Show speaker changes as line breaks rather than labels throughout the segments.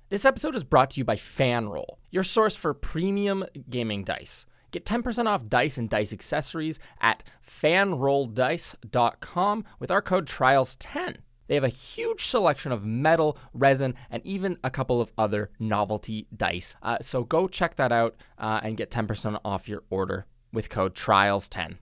This episode is brought to you by FanRoll, your source for premium gaming dice. Get 10% off dice and dice accessories at fanrolldice.com with our code TRIALS10. They have a huge selection of metal, resin, and even a couple of other novelty dice. So go check that out and get 10% off your order with code TRIALS10.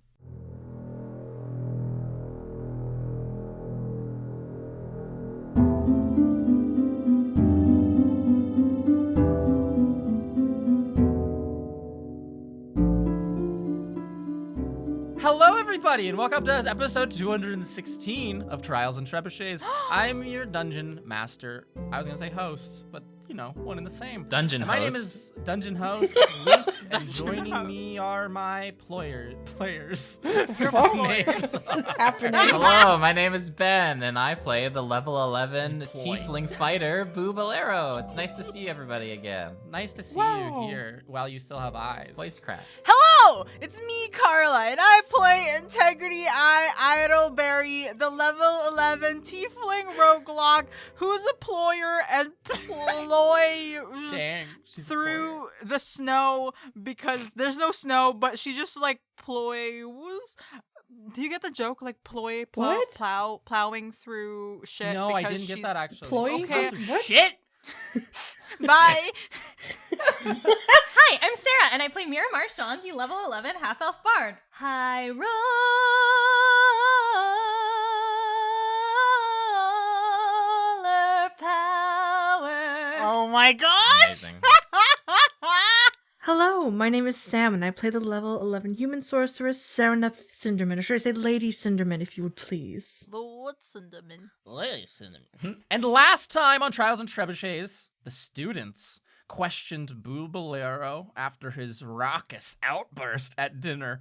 Hello, everybody, and welcome to episode 216 of Trials and Trebuchets. I'm your dungeon master. I was going to say host, but, you know, one and the same.
Dungeon host.
My name is Dungeon Host Luke, and joining me are my players.
Hello, my name is Ben, and I play the level 11 tiefling fighter, Boobalero. It's nice to see everybody again.
Nice to see you here while you still have eyes.
Voice crack.
Hello! It's me, Carla, and I play Integrity Eye Idleberry, the level 11 tiefling roguelog who's a ployer and ploys through the snow because there's no snow, but she just like ploys. Do you get the joke? Like plowing through shit?
No, I didn't get that actually.
Ploying?
Okay.
What?
Shit!
Bye!
Hi, I'm Sarah, and I play Mira Marchand, the level 11 half-elf bard. High roller power.
Oh my gosh!
Amazing.
Hello, my name is Sam, and I play the level 11 human sorceress, Sereneth Cinderman, or should I say Lady Cinderman, if you would please.
Lord Cinderman.
And last time on Trials and Trebuchets, the students questioned Boobalero after his raucous outburst at dinner,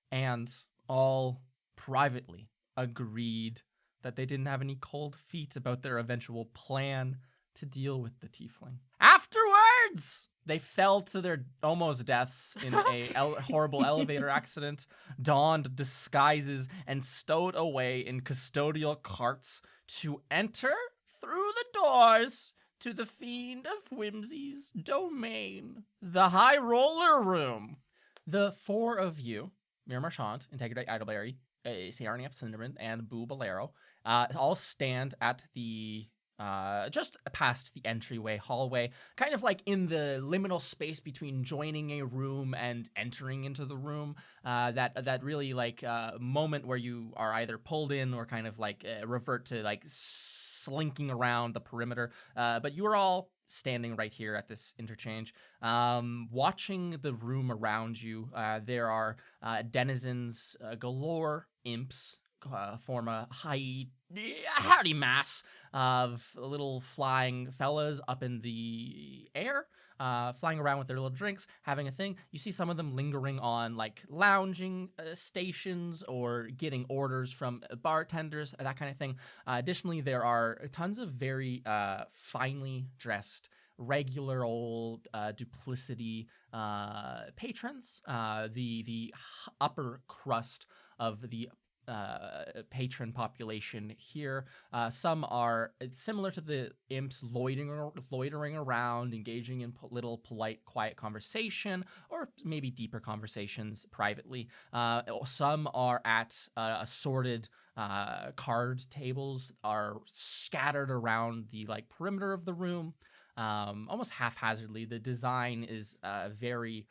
and all privately agreed that they didn't have any cold feet about their eventual plan to deal with the tiefling. Afterwards, they fell to their almost deaths in a horrible elevator accident, donned disguises, and stowed away in custodial carts to enter through the doors to the Fiend of Whimsy's domain, the High Roller Room. The four of you, Mira Marchand, Integrity Idleberry, Sereneth Cinderman, and Boobalero, all stand at the just past the entryway hallway, kind of like in the liminal space between joining a room and entering into the room. That really like moment where you are either pulled in or kind of like revert to like slinking around the perimeter. But you are all standing right here at this interchange, watching the room around you. There are denizens galore, imps. Form a howdy mass of little flying fellas up in the air, flying around with their little drinks, having a thing. You see some of them lingering on like lounging stations or getting orders from bartenders, that kind of thing. Additionally, there are tons of very finely dressed regular old duplicity patrons. The upper crust of the patron population here. Some are similar to the imps, loitering around, engaging in little polite, quiet conversation, or maybe deeper conversations privately. Some are at assorted card tables, are scattered around the like perimeter of the room, almost haphazardly. The design is very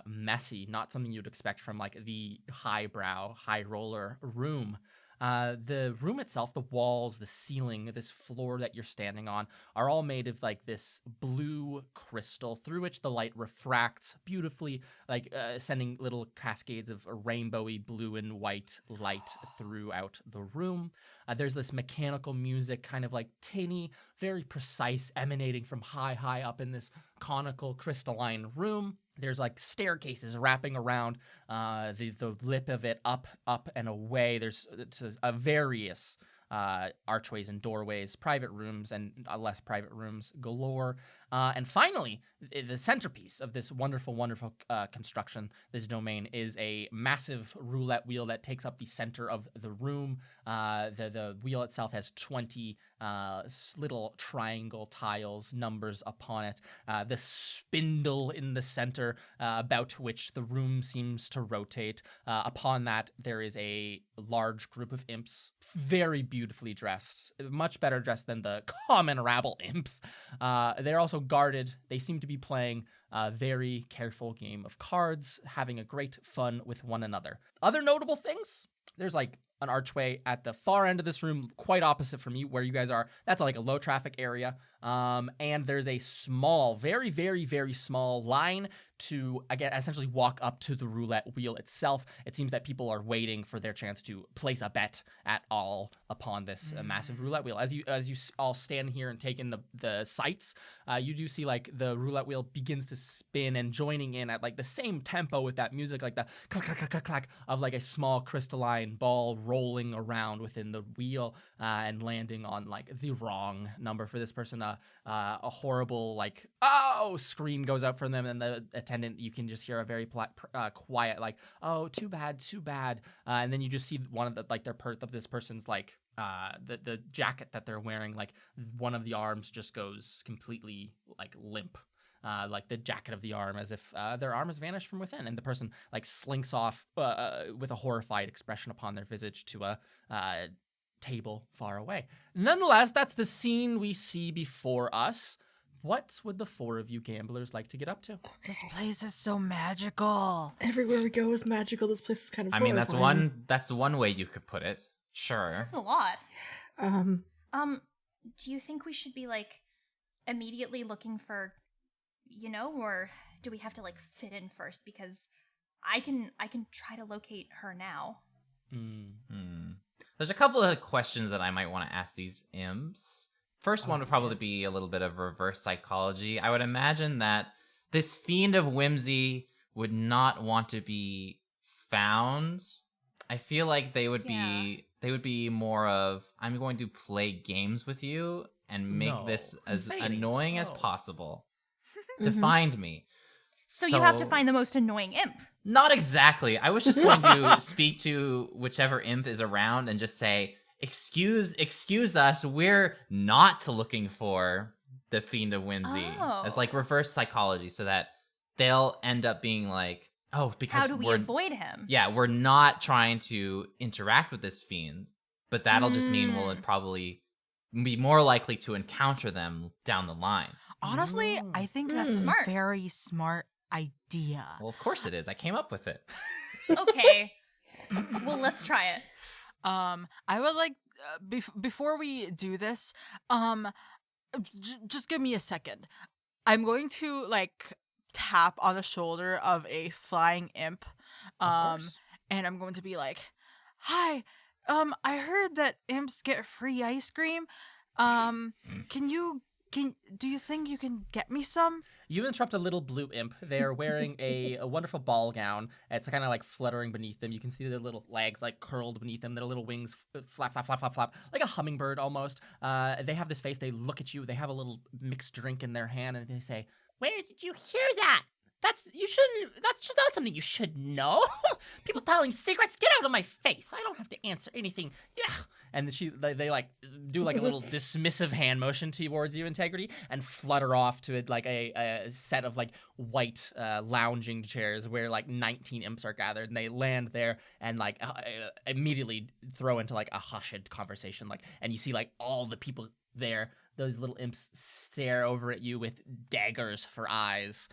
messy, not something you'd expect from like the highbrow, high roller room. The room itself, the walls, the ceiling, this floor that you're standing on are all made of like this blue crystal through which the light refracts beautifully, like sending little cascades of a rainbowy blue and white light throughout the room. There's this mechanical music, kind of like tinny, very precise, emanating from high up in this conical crystalline room. There's like staircases wrapping around the lip of it, up and away. There's a various archways and doorways, private rooms and less private rooms galore. And finally, the centerpiece of this wonderful, wonderful construction, this domain, is a massive roulette wheel that takes up the center of the room. The wheel itself has 20 little triangle tiles, numbers upon it. The spindle in the center about which the room seems to rotate. Upon that, there is a large group of imps, very beautifully dressed, much better dressed than the common rabble imps. They're also guarded. They seem to be playing a very careful game of cards, having a great fun with one another. Other notable things, there's like an archway at the far end of this room, quite opposite from you, where you guys are. That's like a low traffic area. And there's a small, very, very, very small line to, again, essentially walk up to the roulette wheel itself. It seems that people are waiting for their chance to place a bet at all upon this massive roulette wheel. As you all stand here and take in the sights, you do see like the roulette wheel begins to spin and joining in at like the same tempo with that music, like the clack, clack, clack, clack, clack of like a small crystalline ball rolling around within the wheel and landing on like the wrong number for this person. A horrible like scream goes out from them, and the attendant, you can just hear a very quiet like, oh, too bad, and then you just see one of the like this person's like the jacket that they're wearing, like one of the arms just goes completely like limp. Like the jacket of the arm, as if their arm has vanished from within, and the person like slinks off with a horrified expression upon their visage to a table far away. Nonetheless, that's the scene we see before us. What would the four of you gamblers like to get up to?
This place is so magical.
Everywhere we go is magical. This place is kind of
I mean,
horrifying.
that's one way you could put it. Sure.
This is a lot.
Do you think we should be like immediately looking for, or do we have to like fit in first? Because I can try to locate her now.
There's a couple of questions that I might want to ask these imps. First one would probably be a little bit of reverse psychology. I would imagine that this fiend of whimsy would not want to be found. I feel like they would be more of, I'm going to play games with you and make this as annoying as possible to find me.
So you have to find the most annoying imp.
Not exactly. I was just going to speak to whichever imp is around and just say, excuse us, we're not looking for the fiend of whimsy. It's like reverse psychology, so that they'll end up being like, oh, because
how do we avoid him?
Yeah, we're not trying to interact with this fiend, but that'll just mean we'll probably be more likely to encounter them down the line.
Honestly, I think that's a very smart idea.
Well, of course it is. I came up with it.
Okay. Well, let's try it.
I would like before we do this, just give me a second. I'm going to like tap on the shoulder of a flying imp, and I'm going to be like, "Hi, I heard that imps get free ice cream. Do you think you can get me some?"
You interrupt a little blue imp. They're wearing a wonderful ball gown. It's kind of like fluttering beneath them. You can see their little legs like curled beneath them. Their little wings flap, flap, flap, flap, flap, like a hummingbird almost. They have this face. They look at you. They have a little mixed drink in their hand, and they say, "Where did you hear that? That's something you should know. People telling secrets. Get out of my face. I don't have to answer anything." Yeah. And they like do like a little dismissive hand motion towards you, Integrity, and flutter off to like a set of like white lounging chairs where like 19 imps are gathered, and they land there and like immediately throw into like a hushed conversation, like, and you see like all the people there. Those little imps stare over at you with daggers for eyes,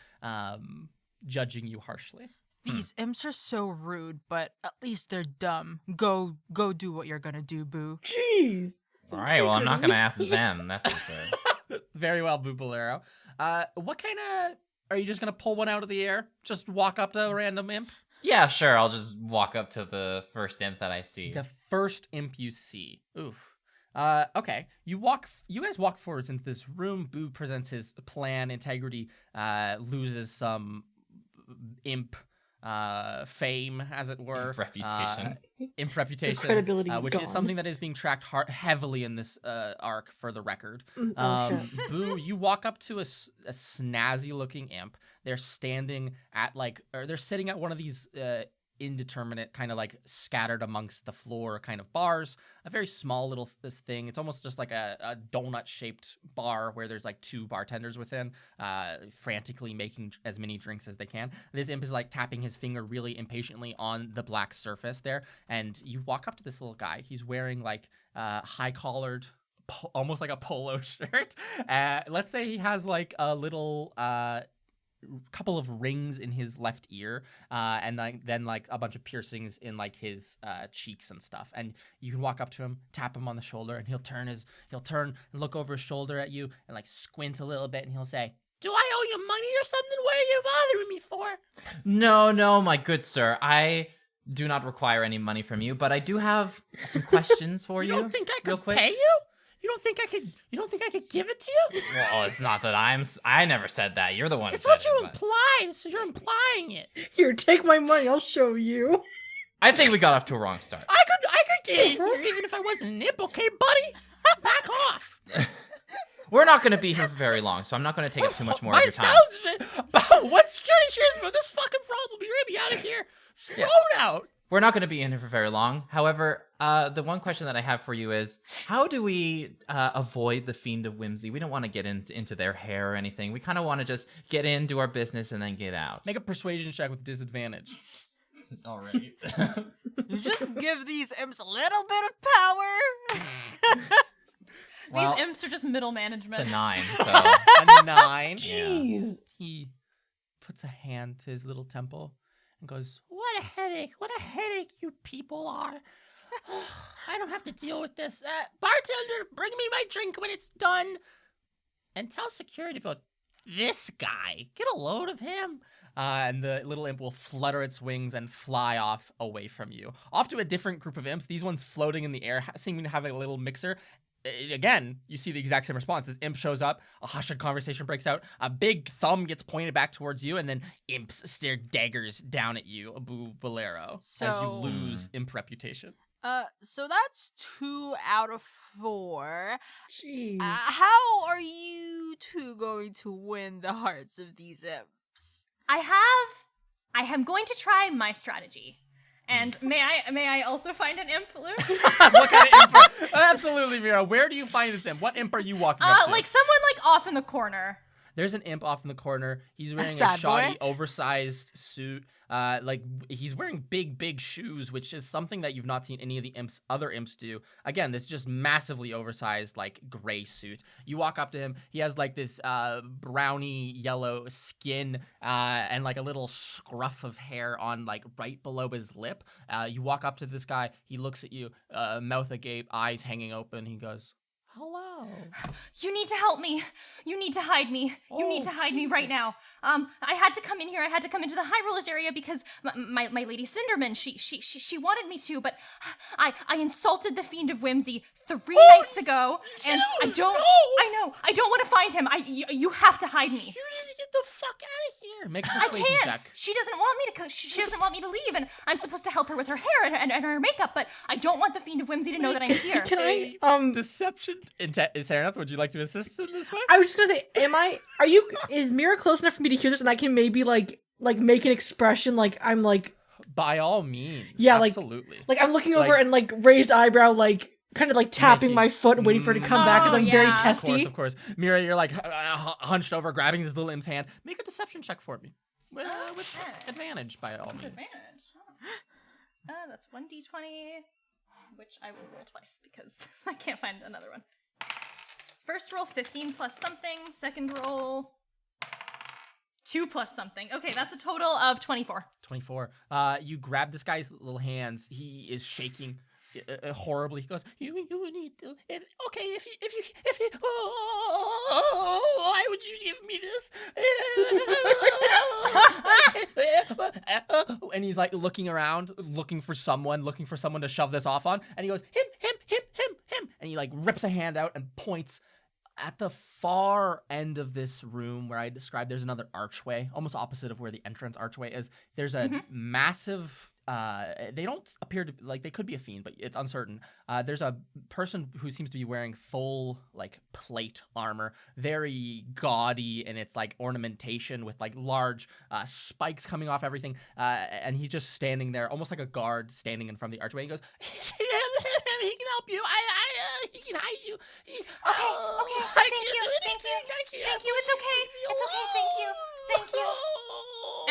judging you harshly.
These imps are so rude, but at least they're dumb. Go do what you're gonna do, boo.
Jeez.
All right, well, I'm not going to ask them, that's for sure.
Very well, Boo Bolero. What kind of... Are you just going to pull one out of the air? Just walk up to a random imp?
Yeah, sure, I'll just walk up to the first imp that I see.
The first imp you see. Oof. Okay. You guys walk forwards into this room. Boo presents his plan. Integrity loses some imp fame, as it were.
Reputation.
Imp reputation.
credibility is
which
gone.
is something that is being tracked heavily in this arc, for the record.
Shit.
Boo, you walk up to a snazzy looking imp. They're standing at or they're sitting at one of these indeterminate, kind of like scattered amongst the floor kind of bars. A very small little this thing. It's almost just like a donut shaped bar where there's like 2 bartenders within, frantically making as many drinks as they can. This imp is like tapping his finger really impatiently on the black surface there, and you walk up to this little guy. He's wearing like high collared, almost like a polo shirt. Let's say he has like a little couple of rings in his left ear, and then like a bunch of piercings in like his cheeks and stuff. And you can walk up to him, tap him on the shoulder, and he'll turn and look over his shoulder at you and like squint a little bit, and he'll say, "Do I owe you money or something? What are you bothering me for?"
No, my good sir. I do not require any money from you, but I do have some questions for you.
You don't think I
real
could
quick.
pay you? You don't think I could give it to you?
Well, it's not that I never said that. You're the one who
It's
said
what you
it. But
implied, so you're implying it.
Here, take my money. I'll show you.
I think we got off to a wrong start.
I could get in here even if I wasn't an imp, okay, buddy? Back off.
We're not going to be here for very long, so I'm not going to take up too much more of your time.
What security shares about this fucking problem? You're gonna be out of here. Thrown out.
We're not going to be in here for very long. However, the one question that I have for you is, how do we avoid the Fiend of Whimsy? We don't want to get into their hair or anything. We kind of want to just get in, do our business, and then get out.
Make a persuasion check with disadvantage.
All right.
You just give these imps a little bit of power.
Well,
These imps are just middle management.
it's a 9, so...
A 9.
Jeez.
He puts a hand to his little temple and goes, "What a headache you people are. I don't have to deal with this. Bartender, bring me my drink when it's done. And tell security about this guy. Get a load of him." And the little imp will flutter its wings and fly off away from you. Off to a different group of imps. These ones floating in the air, seeming to have a little mixer. Again, you see the exact same response. This imp shows up, a hushed conversation breaks out, a big thumb gets pointed back towards you, and then imps stare daggers down at you, Abu Bolero, as you
So-
lose imp reputation.
So that's 2 out of 4.
Jeez.
How are you two going to win the hearts of these imps?
I am going to try my strategy. And may I also find an imp, Luke?
What kind of imp? Absolutely, Mira. Where do you find this imp? What imp are you walking up to?
Like someone like off in the corner.
There's an imp off in the corner. He's wearing a
sad
shoddy,
boy?
oversized suit. He's wearing big shoes, which is something that you've not seen any of the other imps do. Again, this just massively oversized, like, gray suit. You walk up to him. He has like this browny yellow skin and like a little scruff of hair on like right below his lip. You walk up to this guy. He looks at you, mouth agape, eyes hanging open. He goes, "Hello."
You need to help me. You need to hide me. You need to hide me right
Jesus.
now. I had to come in here. I had to come into the High Rollers area because my lady Cinderman, she wanted me to, but I insulted the Fiend of Whimsy 3 nights ago, and I don't want to find him. You have to hide me.
You need to get the fuck out of here. Make a
I
persuasion
can't.
check.
She doesn't want me to. She doesn't want me to leave, and I'm supposed to help her with her hair and her makeup. But I don't want the Fiend of Whimsy to know that I'm here.
Can I
Deception. Saranath, would you like to assist in this way?
I was just gonna say, is Mira close enough for me to hear this and I can maybe like make an expression like I'm like
By all means.
Yeah, like-
absolutely.
I'm looking over
Like-
and like raised eyebrow like kind of like tapping
Making-
my foot and waiting for it to come back because I'm very
yeah.
testy.
Of course. Mira, you're like hunched over, grabbing this little imp's hand. Make a deception check for me. With advantage, by all means.
That's 1d20, which I will roll twice because I can't find another one. First roll 15 plus something. Second roll 2 plus something. Okay, that's a total of 24.
24. You grab this guy's little hands. He is shaking horribly. He goes, "You need to. If you. Oh, why would you give me this?" And he's like looking around, looking for someone to shove this off on. And he goes, him. And he like rips a hand out and points at the far end of this room where I described, there's another archway, almost opposite of where the entrance archway is. There's a massive. They don't appear to like they could be a fiend, but it's uncertain. There's a person who seems to be wearing full like plate armor, very gaudy in its like ornamentation with like large spikes coming off everything. And he's just standing there, almost like a guard standing in front of the archway. And he goes, "He can help you. He can hide you. He's
Okay. Thank you. It's okay. Thank you.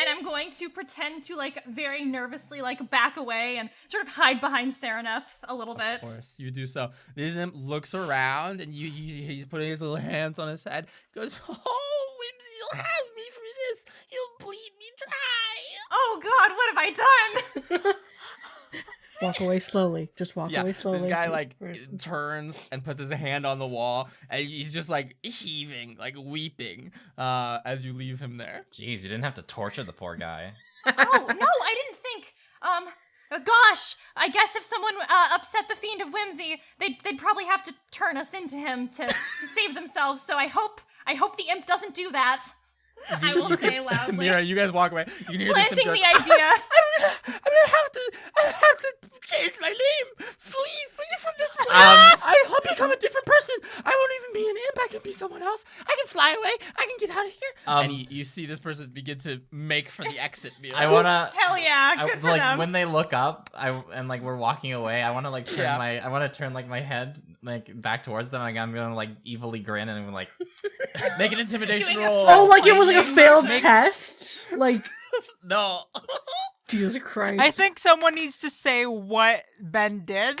And I'm going to pretend to like very nervously like back away and sort of hide behind Serenep a little bit.
Of course, you do so. This imp looks around and he's putting his little hands on his head. Goes, "Oh, Whimsy, you'll have me for this. You'll bleed me dry."
Oh God, what have I done?
Walk away slowly. Just walk away slowly.
This guy like turns and puts his hand on the wall, and he's just like heaving, like weeping, as you leave him there.
Jeez, you didn't have to torture the poor guy.
Oh no, I didn't think. Gosh, I guess if someone upset the Fiend of Whimsy, they'd probably have to turn us into him to save themselves. So I hope the imp doesn't do that. I will say loudly.
Mira, you guys walk away. You can hear
Planting
this
the idea.
I'm gonna have to change my name. Flee from this place. I'll become a different person. I won't even be an imp. I can be someone else. I can fly away. I can get out of here. And you see this person begin to make for the exit. Mira.
I wanna.
Hell yeah, good for
like
them.
when they look up, and like we're walking away. I wanna like turn I wanna turn like my head like back towards them. Like I'm gonna like evilly grin and I'm like
Make an intimidation
Doing a
roll.
Oh, like it was like a
Finding-
failed test? Like,
No.
Jesus Christ.
I think someone needs to say what Ben did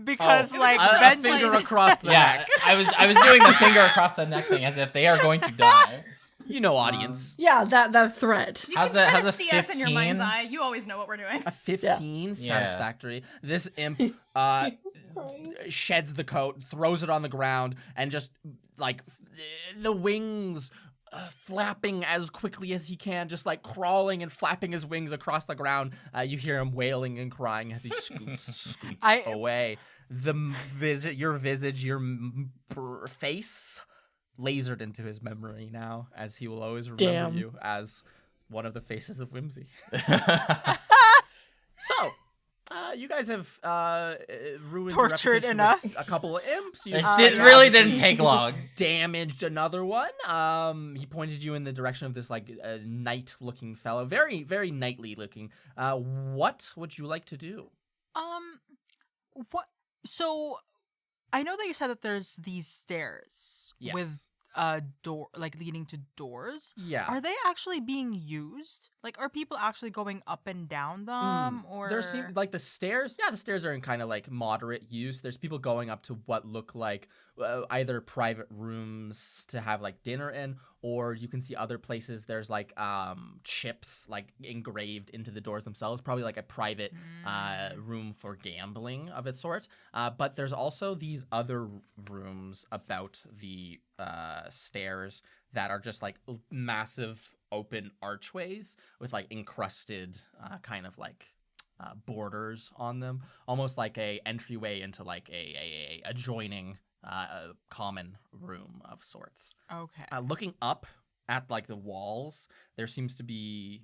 because, like,
a
Ben
finger
just-
across the
yeah.
neck.
I was doing the finger across the neck thing as if they are going to die.
You know, audience.
Yeah, that threat.
You
How's
can
a-
kind
how's a
of see us in your mind's
15?
eye. You always know what we're doing.
A 15,
Yeah.
satisfactory. This imp sheds the coat, throws it on the ground, and just like the wings flapping as quickly as he can, just like crawling and flapping his wings across the ground. You hear him wailing and crying as he scoots away. Your visage, your face lasered into his memory now, as he will always remember you as one of the faces of Whimsy. So, you guys have ruined your
Tortured
reputation
enough.
with a couple of imps. You
It really didn't take long.
damaged another one. He pointed you in the direction of this like knight-looking fellow, very, very knightly looking. What would you like to do?
What? So, I know that you said that there's these stairs
Yes.
with door, like leading to doors.
Yeah.
Are they actually being used? Like, are people actually going up and down them, or
There seem like the stairs. Yeah, the stairs are in kind of like moderate use. There's people going up to what look like either private rooms to have like dinner in, or you can see other places. There's like chips like engraved into the doors themselves. Probably like a private room for gambling of its sort. But there's also these other rooms about the stairs that are just like massive open archways with like encrusted kind of like borders on them, almost like a entryway into like a adjoining common room of sorts.
okay?
Looking up at like the walls, there seems to be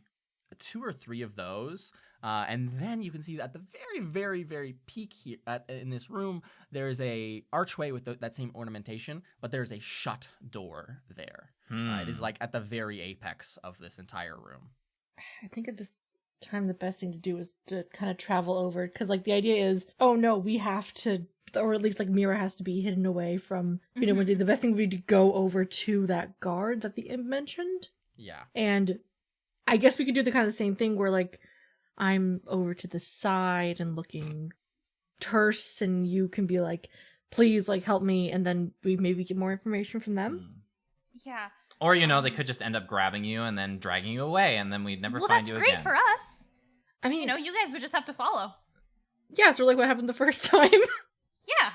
2 or 3 of those, and then you can see at the very, very, very peak here in this room, there is a archway with that same ornamentation, but there is a shut door there. It is like at the very apex of this entire room.
I think at this time the best thing to do is to kind of travel over, because like the idea is, oh no, we have to, or at least like Mira has to be hidden away from, you know, Wednesday. The best thing would be to go over to that guard that the imp mentioned.
Yeah.
And I guess we could do the kind of the same thing where like I'm over to the side and looking terse, and you can be like, please like help me, and then we maybe get more information from them.
Yeah.
Or they could just end up grabbing you and then dragging you away, and then we'd never
Well,
find
that's
you
great
again.
for us.
I mean,
You guys would just have to follow.
yeah, so like what happened the first time.
Yeah.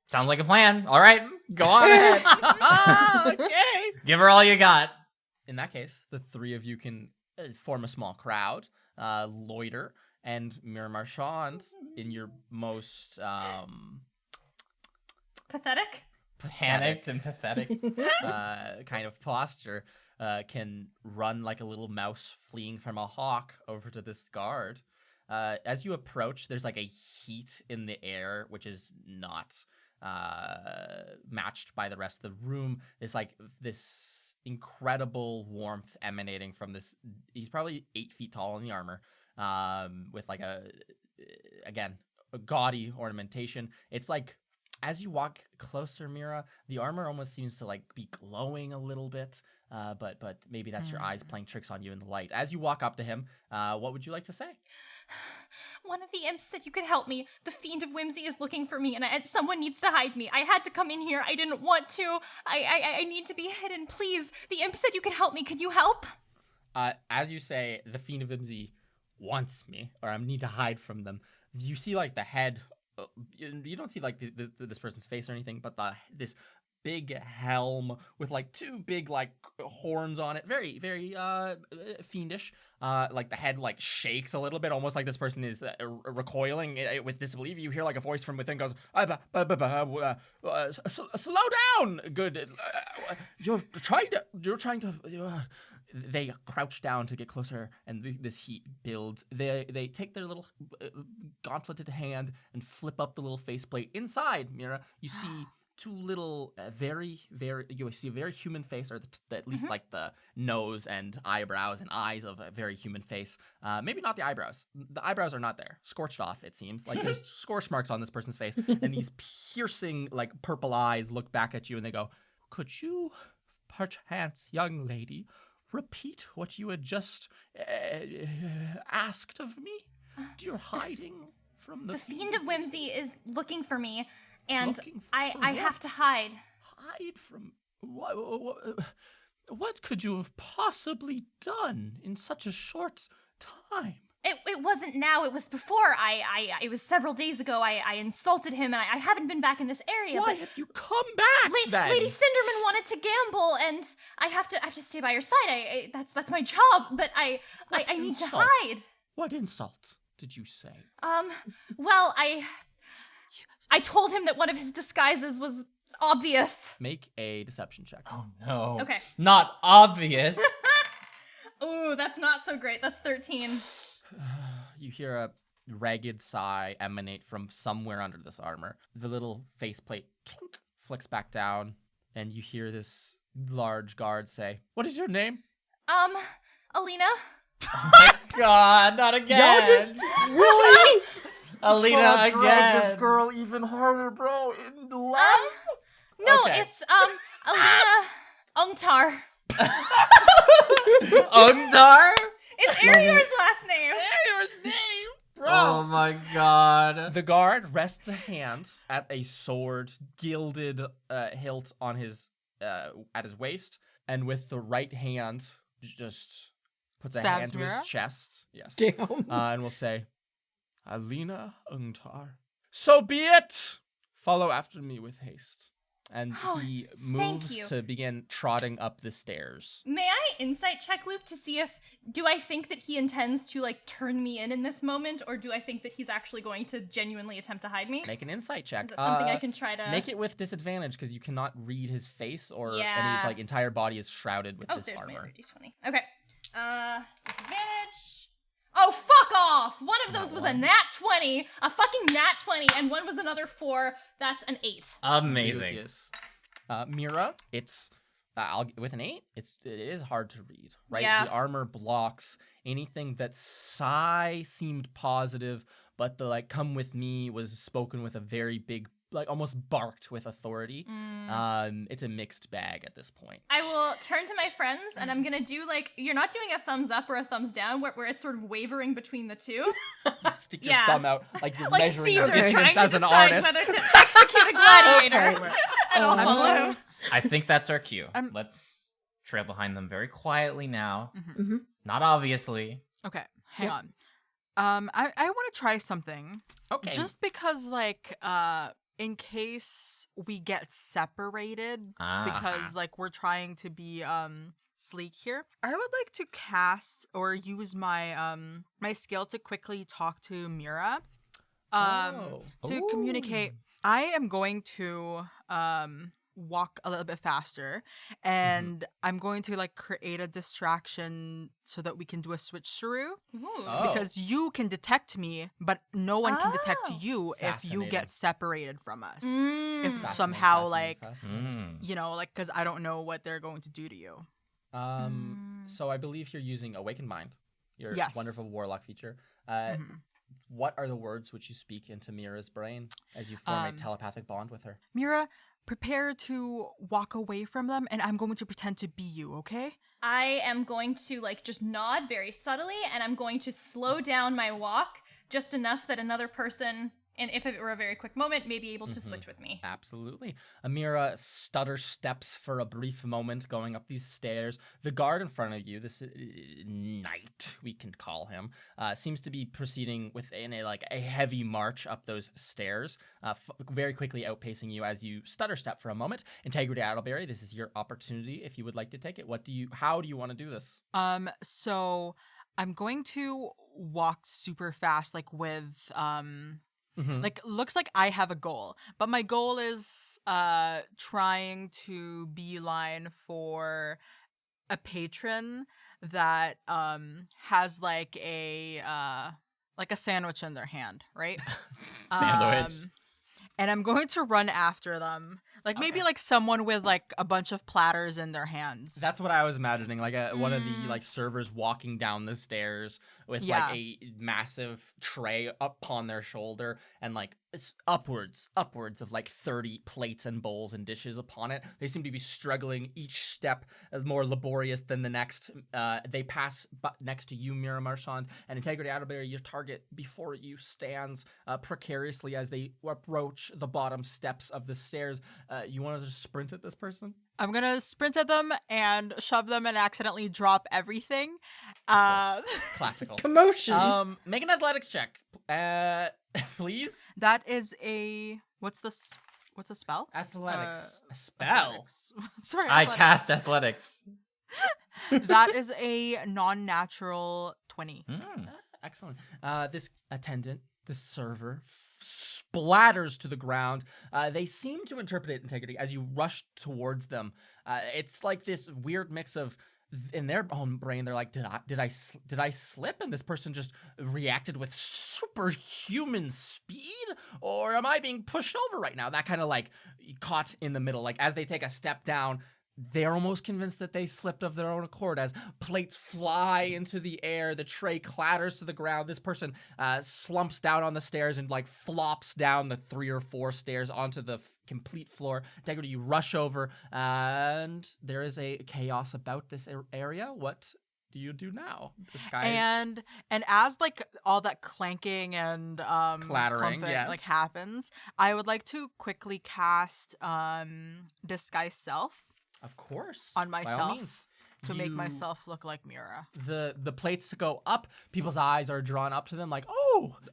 Sounds like a plan. All right, go on ahead.
Okay.
Give her all you got.
In that case, the 3 of you can form a small crowd, loiter, and Mira Marchand, in your most
Pathetic.
Panicked and pathetic.
kind of posture, can run like a little mouse fleeing from a hawk over to this guard. As you approach, there's like a heat in the air, which is not matched by the rest of the room. It's like this incredible warmth emanating from this. He's probably 8 feet tall in the armor, with like a gaudy ornamentation. It's like as you walk closer, Mira, the armor almost seems to like be glowing a little bit. But maybe that's your eyes playing tricks on you in the light. As you walk up to him, what would you like to say?
One of the imps said you could help me. The Fiend of Whimsy is looking for me, and someone needs to hide me. I had to come in here. I didn't want to. I need to be hidden. Please. The imp said you could help me. Could you help?
As you say, the Fiend of Whimsy wants me, or I need to hide from them. You see, like, the head. You don't see, like, this person's face or anything, but this big helm with like 2 big like horns on it, very very fiendish. Like the head like shakes a little bit, almost like this person is recoiling with disbelief. You hear like a voice from within goes, slow down, good. You're trying to they crouch down to get closer, and this heat builds. They take their little gauntleted hand and flip up the little faceplate. Inside, Mira, you see 2 little, you see a very human face, or at least like the nose and eyebrows and eyes of a very human face. Maybe not the eyebrows. The eyebrows are not there. Scorched off, it seems. Like there's scorch marks on this person's face, and these piercing, like purple eyes look back at you, and they go, "Could you, perchance, young lady, repeat what you had just asked of me? You're hiding from the
Fiend of Whimsy is looking for me. And I
what?
have to hide.
Hide from what could you have possibly done in such a short time?
It wasn't now. It was before. It was several days ago. I insulted him, and I haven't been back in this area.
Why have you come back then?
Lady Cinderman wanted to gamble, and I have to stay by her side. That's my job. But I need to hide.
What insult did you say?
Well, I told him that one of his disguises was obvious.
Make a deception check.
Oh no.
Okay.
Not obvious.
Ooh, that's not so great. That's 13.
You hear a ragged sigh emanate from somewhere under this armor. The little faceplate clink, flicks back down, and you hear this large guard say, "What is your name?"
Alina?
Oh my god, not again.
Y'all just really?
Alina again.
This girl even harder, bro.
No,
Okay.
it's Alina Ungtar.
Ungtar?
It's Arior's last name.
Arior's name, bro.
Oh my god.
The guard rests a hand at a sword, gilded hilt on his at his waist, and with the right hand just puts a
Stabs
hand to
Mira?
his chest. Yes.
Damn.
And will say, "Alina Ungtar, so be it. Follow after me with haste." And
Oh,
he
thank
moves
you.
to begin trotting up the stairs.
May I insight check Luke to see do I think that he intends to like turn me in this moment, or do I think that he's actually going to genuinely attempt to hide me?
Make an insight check.
Is that something I can try to
Make it with disadvantage because you cannot read his face, or and
Yeah.
his like entire body is shrouded with
Oh,
this
there's my
armor.
other d20. Okay. Disadvantage. Oh, fuck off! One of those was a nat 20, a fucking nat 20, and one was another 4. That's an 8.
Amazing.
Beauteous. Mira, it's with an 8. It is hard to read, right?
Yeah.
The armor blocks anything that seemed positive, but the like "come with me" was spoken with a very big, like almost barked with authority. It's a mixed bag at this point.
I will turn to my friends, and I'm gonna do like, you're not doing a thumbs up or a thumbs down, where it's sort of wavering between the two.
Stick your
Yeah.
thumb out like you're
Like
measuring your
Caesar
distance
trying to
as an
decide
artist.
whether to execute a gladiator.
Okay.
And I'll
I'm
follow
going-
him.
I think that's our cue.
I'm-
Let's trail behind them very quietly now.
Mm-hmm.
Not obviously.
Okay, hang
Yep.
on. I want to try something.
Okay.
Just because, like, in case we get separated, because like we're trying to be sleek here, I would like to cast or use my my skill to quickly talk to Mira. To
Ooh.
communicate. I am going to walk a little bit faster, and I'm going to like create a distraction so that we can do a switcheroo.
Ooh.
Oh.
Because you can detect me, but no one can detect
Oh.
you if you
Fascinating.
get separated from us.
Mm.
If
Fascinating,
somehow,
fascinating,
like,
fascinating.
you know, like, because I don't know what they're going to do to you.
So I believe you're using Awakened Mind, your
Yes.
wonderful warlock feature.
Mhm.
What are the words which you speak into Mira's brain as you form a telepathic bond with her?
Mira, prepare to walk away from them, and I'm going to pretend to be you, okay?
I am going to like just nod very subtly, and I'm going to slow down my walk just enough that another person, and if it were a very quick moment, may be able to switch with me.
Absolutely. Amira stutter steps for a brief moment going up these stairs. The guard in front of you, this knight, we can call him, seems to be proceeding within a heavy march up those stairs, very quickly outpacing you as you stutter step for a moment. Integrity Adelberry, this is your opportunity if you would like to take it. How do you want to do this?
So I'm going to walk super fast, like with like looks like I have a goal, but my goal is trying to beeline for a patron that has like a sandwich in their hand, right?
Sandwich.
And I'm going to run after them. Like maybe like someone with like a bunch of platters in their hands.
That's what I was imagining, like one of the like servers walking down the stairs with
Yeah.
like a massive tray upon their shoulder and like it's upwards of like 30 plates and bowls and dishes upon it. They seem to be struggling, each step more laborious than the next. They pass next to you, Mira Marchand, and Integrity Adelberry, your target before you stands precariously as they approach the bottom steps of the stairs. You want to just sprint at this person?
I'm gonna sprint at them and shove them and accidentally drop everything.
Classical.
Commotion.
Make an athletics check, please.
That is a what's the spell?
Athletics. A spell.
Athletics. Sorry,
I
athletics.
cast athletics.
That is a non-natural 20.
Excellent. This attendant, this server, splatters to the ground. They seem to interpret it integrity as you rush towards them. It's like this weird mix of, in their own brain, they're like, did I slip? And this person just reacted with superhuman speed, or am I being pushed over right now? That kind of like caught in the middle. Like as they take a step down, they're almost convinced that they slipped of their own accord as plates fly into the air. The tray clatters to the ground. This person slumps down on the stairs and like flops down the 3 or 4 stairs onto the complete floor. Integrity, you rush over, and there is a chaos about this area. What do you do now? Disguise.
And as like all that clanking and
Clattering,
clumping,
yes.
like happens, I would like to quickly cast disguise self
Of course.
on
by all
myself
means.
to make
You-
myself look like Mira.
The plates go up. People's eyes are drawn up to them, like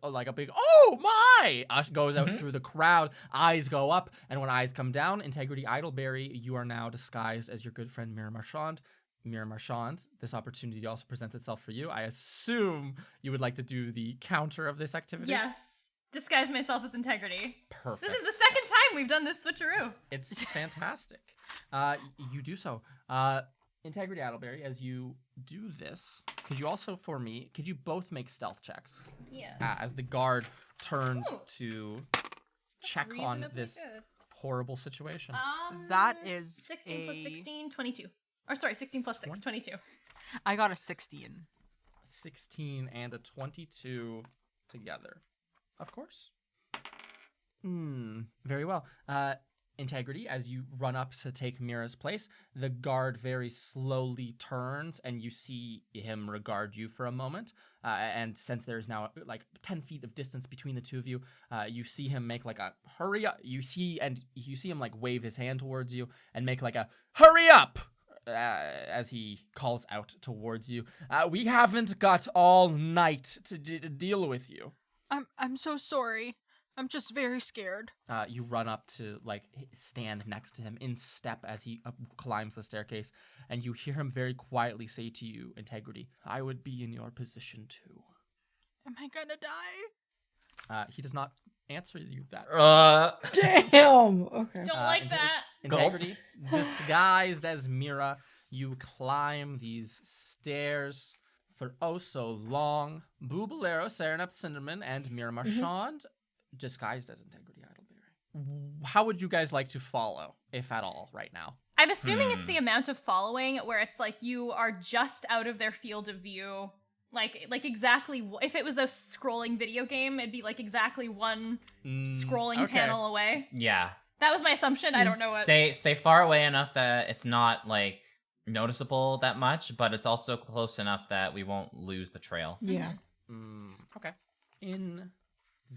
like a big "oh my" goes out through the crowd. Eyes go up, and when eyes come down, Integrity Idleberry, you are now disguised as your good friend Mira Marchand. Mira Marchand, this opportunity also presents itself for you. I assume you would like to do the counter of this activity.
Yes. Disguise myself as integrity.
Perfect.
This is the second time we've done this switcheroo.
It's fantastic. You do so. Integrity Adelberry, as you do this, could you both make stealth checks?
Yes.
As the guard turns
Ooh.
to check on
Reasonably
this
good.
horrible situation.
That is
16 plus
a-
16, 22. Or sorry, 16 plus 6, 22.
I got a 16.
16 and a 22 together. Of course. Very well. Integrity, as you run up to take Mira's place, the guard very slowly turns and you see him regard you for a moment. And since there's now like 10 feet of distance between the two of you, you see him make like a hurry up. You see him like wave his hand towards you and make like a hurry up as he calls out towards you. We haven't got all night to deal with you.
I'm so sorry. I'm just very scared.
You run up to like stand next to him in step as he climbs the staircase, and you hear him very quietly say to you, Integrity, I would be in your position too.
Am I gonna die?
He does not answer you that.
Damn. Okay.
Don't like that.
Integrity, disguised as Mira, you climb these stairs for oh so long. Boobalero, Serenep Cinnamon, and Mira Marchand, disguised as Integrity Idleberry. How would you guys like to follow, if at all, right now?
I'm assuming it's the amount of following where it's like you are just out of their field of view. Like exactly, if it was a scrolling video game, it'd be like exactly one scrolling
okay.
panel away.
Yeah.
That was my assumption. I don't know what.
Stay far away enough that it's not like noticeable that much, but it's also close enough that we won't lose the trail.
Yeah.
Okay. In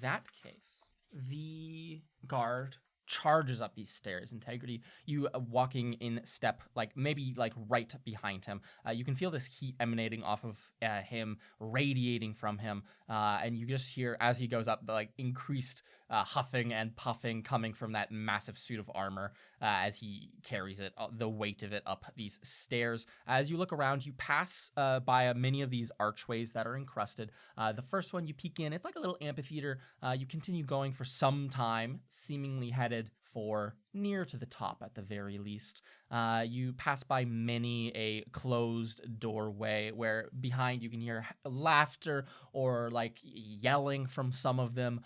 that case, the guard charges up these stairs. Integrity, you walking in step, like maybe like right behind him. You can feel this heat emanating off of him, radiating from him, and you just hear as he goes up, the like increased huffing and puffing coming from that massive suit of armor as he carries it, the weight of it up these stairs. As you look around, you pass by many of these archways that are encrusted. The first one you peek in, it's like a little amphitheater. You continue going for some time, seemingly headed for near to the top at the very least. You pass by many a closed doorway where behind you can hear laughter or like yelling from some of them,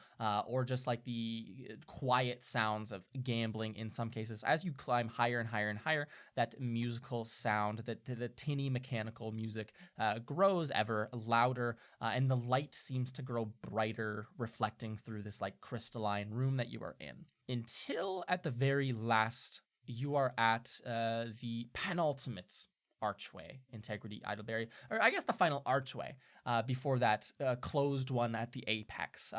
or just like the quiet sounds of gambling in some cases. As you climb higher and higher and higher, that musical sound, the tinny mechanical music grows ever louder, and the light seems to grow brighter, reflecting through this like crystalline room that you are in. Until at the very last, you are at the penultimate archway, Integrity Idleberry, or I guess the final archway before that closed one at the apex.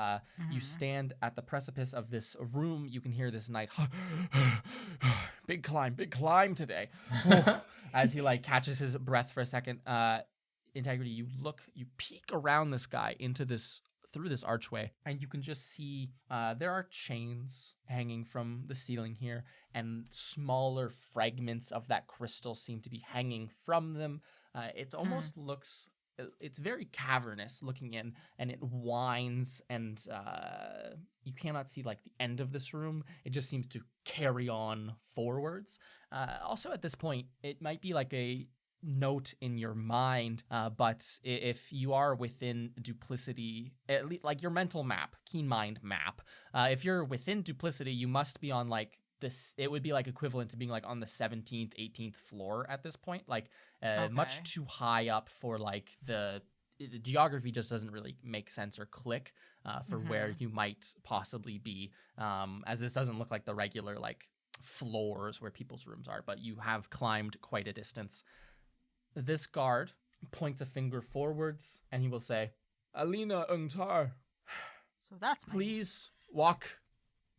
You stand at the precipice of this room. You can hear this knight, big climb today. As he like catches his breath for a second. Integrity, you peek around this guy through this archway, and you can just see there are chains hanging from the ceiling here, and smaller fragments of that crystal seem to be hanging from them. It almost looks, it's very cavernous looking in, and it winds, and you cannot see like the end of this room. It just seems to carry on forwards. Also at this point, it might be like a note in your mind, but if you are within duplicity, at least like your mental map, keen mind map, if you're within duplicity, you must be on like this. It would be like equivalent to being like on the 17th 18th floor at this point, like much too high up for like the geography just doesn't really make sense or click for where you might possibly be, as this doesn't look like the regular like floors where people's rooms are, but you have climbed quite a distance. This guard points a finger forwards, and he will say, Alina Ungtar,
So that's
please walk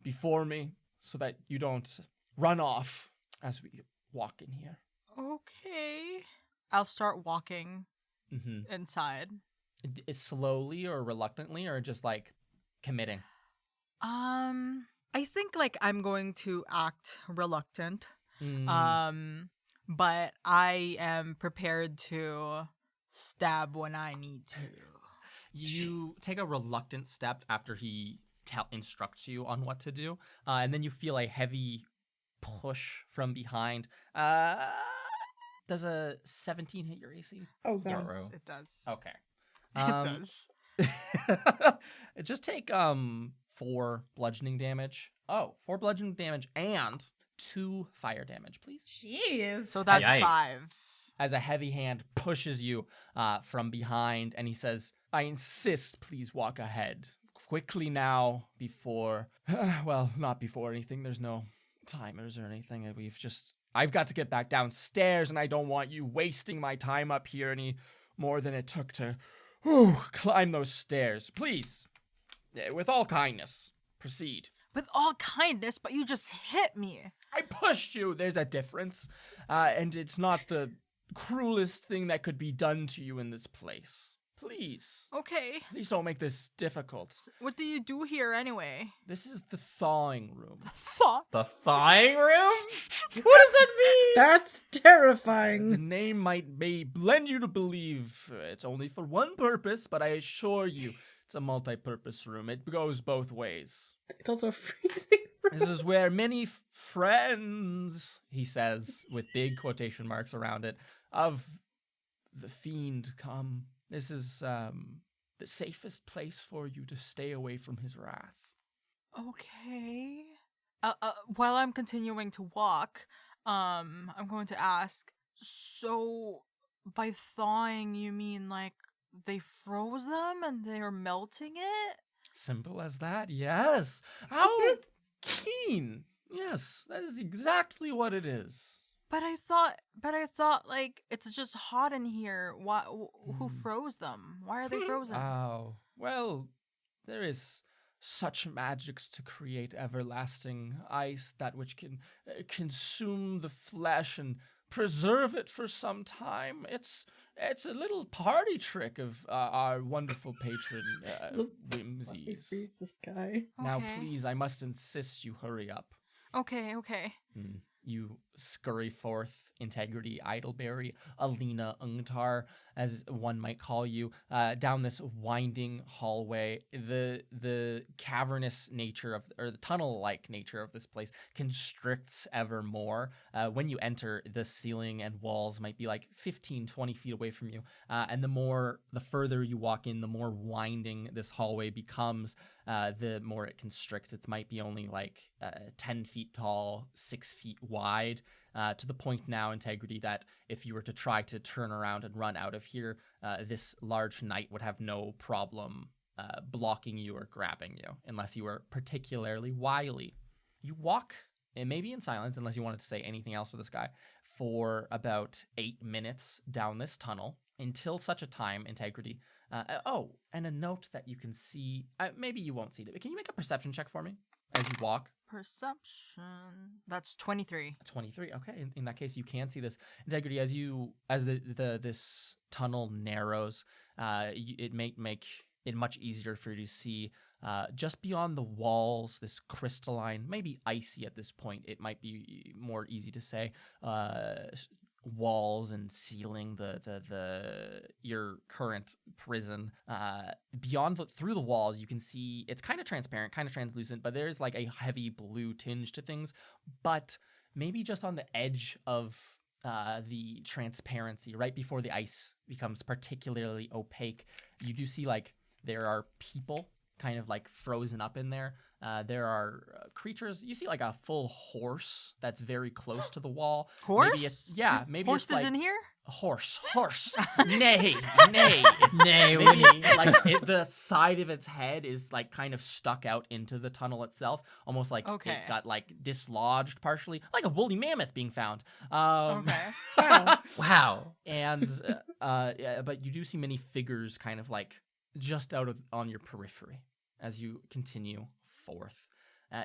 before me so that you don't run off as we walk in here.
Okay. I'll start walking inside.
Slowly or reluctantly, or just like committing?
I think like I'm going to act reluctant. But I am prepared to stab when I need to.
You take a reluctant step after he instructs you on what to do, and then you feel a heavy push from behind. Does a 17 hit your AC?
Oh, God.
Yes, it does.
Okay.
It does.
Just take 4 bludgeoning damage. 4 bludgeoning damage and 2 fire damage, please.
Jeez.
So that's
Yikes.
5.
As a heavy hand pushes you from behind, and he says, I insist, please walk ahead. Quickly now, before... well, not before anything. There's no timers or anything. I've got to get back downstairs, and I don't want you wasting my time up here any more than it took to climb those stairs. Please, with all kindness, proceed.
With all kindness, but you just hit me.
I pushed you. There's a difference. And it's not the cruelest thing that could be done to you in this place. Please.
Okay.
Please don't make this difficult.
What do you do here anyway?
This is the thawing room.
The thawing room? What does that mean?
That's
The
terrifying.
name may blend you to believe it's only for one purpose, but I assure you, It's a multi-purpose room. It goes both ways.
It's also a freezing room.
This is where many friends, he says, with big quotation marks around it, of the fiend come. This is the safest place for you to stay away from his wrath.
Okay. While I'm continuing to walk, I'm going to ask, so by thawing you mean like they froze them and they're melting it?
Simple as that, yes. How keen. Yes, that is exactly what it is.
But I thought like it's just hot in here. Who froze them? Why are they frozen?
Oh, well, there is such magics to create everlasting ice, that which can consume the flesh and preserve it for some time. It's a little party trick of our wonderful patron, Whimsies.
Freeze the sky.
Now,
Okay.
please, I must insist you hurry up.
Okay.
You scurry forth, Integrity, Idleberry, Alina, Ungtar, as one might call you, down this winding hallway. The cavernous nature of, or the tunnel-like nature of this place constricts ever more. When you enter, the ceiling and walls might be like 15, 20 feet away from you. And the further you walk in, the more winding this hallway becomes, the more it constricts. It might be only like 10 feet tall, 6 feet wide, to the point now, Integrity, that if you were to try to turn around and run out of here, this large knight would have no problem blocking you or grabbing you, unless you were particularly wily. You walk, and maybe in silence, unless you wanted to say anything else to this guy, for about 8 minutes down this tunnel, until such a time, Integrity. And a note that you can see, maybe you won't see it, but can you make a perception check for me as you walk?
Perception. That's 23.
23. Okay. In that case, you can see this, Integrity, as this tunnel narrows. It may make it much easier for you to see just beyond the walls, this crystalline, maybe icy at this point. It might be more easy to say. Walls and ceiling, your current prison. Through the walls, you can see it's kind of transparent, kind of translucent, but there's like a heavy blue tinge to things. But maybe just on the edge of the transparency, right before the ice becomes particularly opaque, you do see like there are people kind of like frozen up in there. There are creatures. You see like a full horse that's very close to the wall.
Horse?
Maybe
Horse
it's
is
like
in here?
horse. Nay.
Nay.
Maybe the side of its head is like kind of stuck out into the tunnel itself, almost like
Okay.
it got like dislodged partially, like a woolly mammoth being found.
Okay.
Wow.
And but you do see many figures kind of like just on your periphery as you continue forth.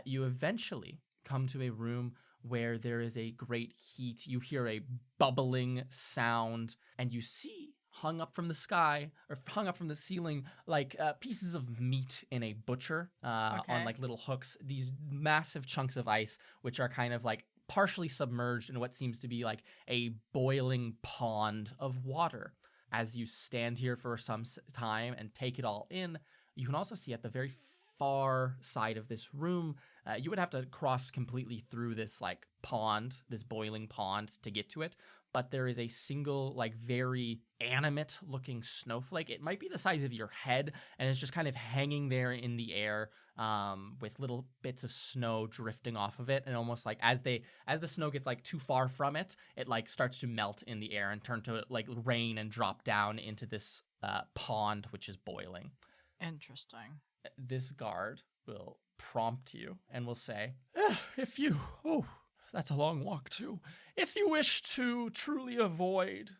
You eventually come to a room where there is a great heat. You hear a bubbling sound, and you see hung up from the sky or hung up from the ceiling like pieces of meat in a butcher on like little hooks, these massive chunks of ice, which are kind of like partially submerged in what seems to be like a boiling pond of water. As you stand here for some time and take it all in, you can also see at the very far side of this room, you would have to cross completely through this like pond, this boiling pond, to get to it. But there is a single, like, very animate looking snowflake. It might be the size of your head, and it's just kind of hanging there in the air, with little bits of snow drifting off of it. And almost like as the snow gets like too far from it, it like starts to melt in the air and turn to like rain and drop down into this pond, which is boiling.
Interesting.
This guard will prompt you and will say, that's a long walk too. If you wish to truly avoid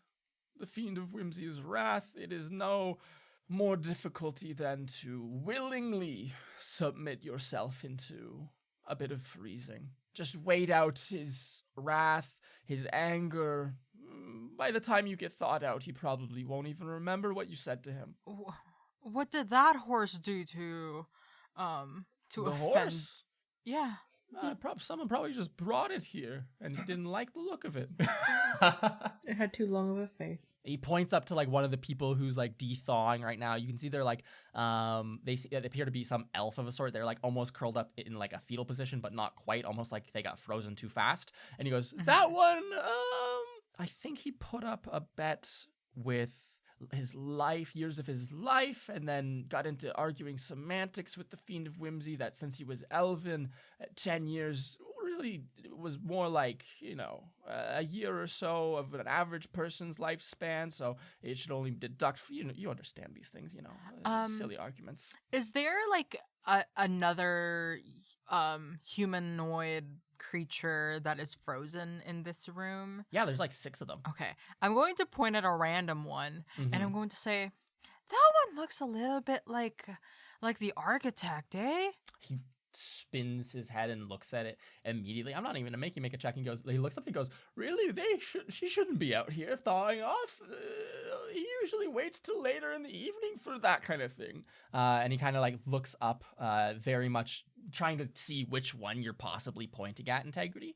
the Fiend of Whimsy's wrath, it is no more difficulty than to willingly submit yourself into a bit of freezing. Just wait out his wrath, his anger. By the time you get thawed out, he probably won't even remember what you said to him.
What did that horse do to
The
offend?
horse?
Yeah.
Someone probably just brought it here and didn't like the look of it.
It had too long of a face.
He points up to like one of the people who's like de-thawing right now. You can see they're like they appear to be some elf of a sort. They're like almost curled up in like a fetal position, but not quite, almost like they got frozen too fast. And he goes, "That one, I think he put up a bet with his life, years of his life, and then got into arguing semantics with the Fiend of Whimsy that since he was elven, 10 years really was more like, a year or so of an average person's lifespan, so it should only deduct, you understand these things, silly arguments."
Is there like another humanoid creature that is frozen in this room?
Yeah, there's like 6 of them.
Okay. I'm going to point at a random one and I'm going to say, that one looks a little bit like the architect, eh?
He spins his head and looks at it immediately. I'm not even gonna make you make a check. He looks up and goes, "Really? She shouldn't be out here thawing off. He usually waits till later in the evening for that kind of thing." And he kind of like looks up, very much trying to see which one you're possibly pointing at, Integrity.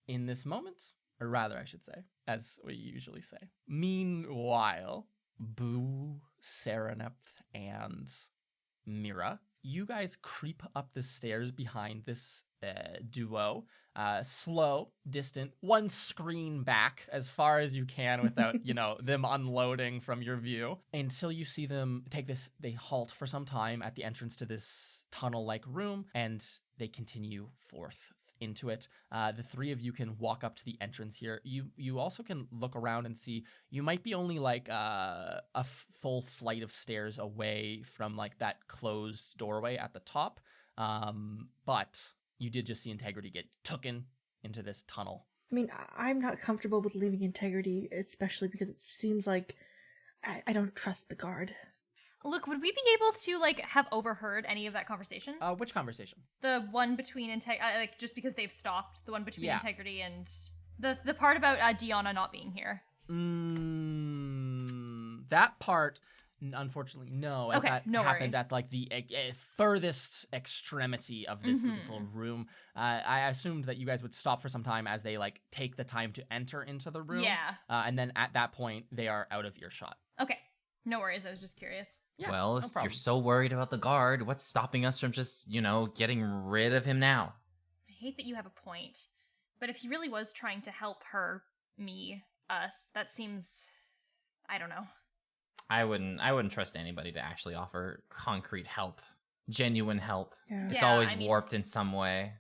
In this moment, or rather, I should say, as we usually say. Meanwhile, Boo, Serenepth, and Mira, you guys creep up the stairs behind this duo, slow, distant, one screen back as far as you can without, them unloading from your view, until you see them they halt for some time at the entrance to this tunnel-like room, and they continue forth into it. The 3 of you can walk up to the entrance here. You also can look around and see you might be only like a full flight of stairs away from like that closed doorway at the top. But you did just see Integrity get tooken into this tunnel.
I mean, I'm not comfortable with leaving Integrity, especially because it seems like I don't trust the guard.
Look, would we be able to like have overheard any of that conversation?
Which conversation?
The one between like just because they've stopped, the one between
Yeah.
Integrity and the part about Deanna not being here.
That part, unfortunately, no. As
Okay,
that
no
happened
worries.
at like the furthest extremity of this little room. I assumed that you guys would stop for some time as they like take the time to enter into the room.
Yeah.
And then at that point, they are out of earshot.
Okay, no worries. I was just curious.
Yeah,
Well,
no
if you're
problem.
so worried about the guard, what's stopping us from just, getting rid of him now?
I hate that you have a point, but if he really was trying to help her, me, us, that seems, I don't know.
I wouldn't trust anybody to actually offer concrete help, genuine help.
Yeah.
It's
Yeah,
always
I mean-
warped in some way.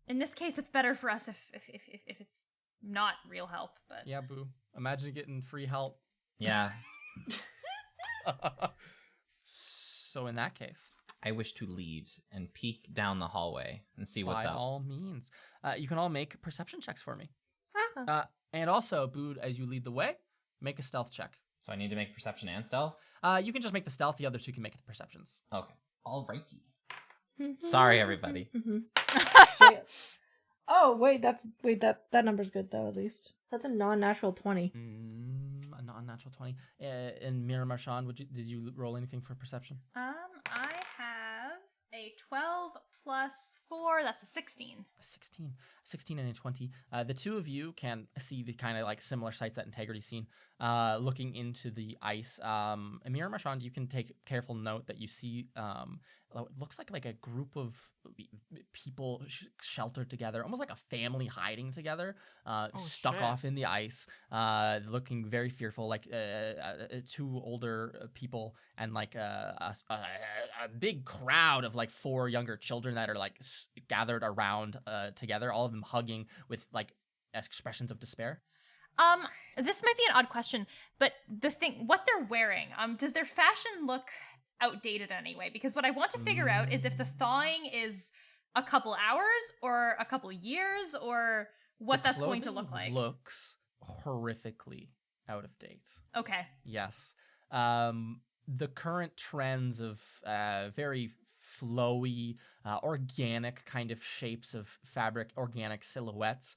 In this case, it's better for us if it's not real help. But
Yeah, Boo. Imagine getting free help.
Yeah,
So in that case,
I wish to lead and peek down the hallway and see what's
by
up.
all means, you can all make perception checks for me.
Ah.
And also, Boo, as you lead the way, make a stealth check.
So I need to make perception and stealth?
You can just make the stealth. The other 2 can make the perceptions.
Okay. Alrighty. Sorry, everybody.
Shit. Oh, wait, that number's good though, at least. That's a non-natural 20.
A non-natural 20. And Mira Marchand, did you roll anything for perception?
I have a 12 plus 4. That's a 16.
A 16 and a 20. The 2 of you can see the kind of like similar sights that Integrity's seen. Looking into the ice. Mira Marchand, you can take careful note that you see it looks like a group of people sheltered together, almost like a family hiding together, stuck
shit.
off in the ice, looking very fearful, like 2 older people and like a big crowd of like 4 younger children that are like gathered around together, all of them hugging with like expressions of despair.
This might be an odd question, but what they're wearing, does their fashion look outdated anyway? Because what I want to figure out is if the thawing is a couple hours or a couple years or what
The
that's going to
clothing
look like.
looks horrifically out of date.
Okay.
Yes. The current trends of very flowy, organic kind of shapes of fabric, organic silhouettes.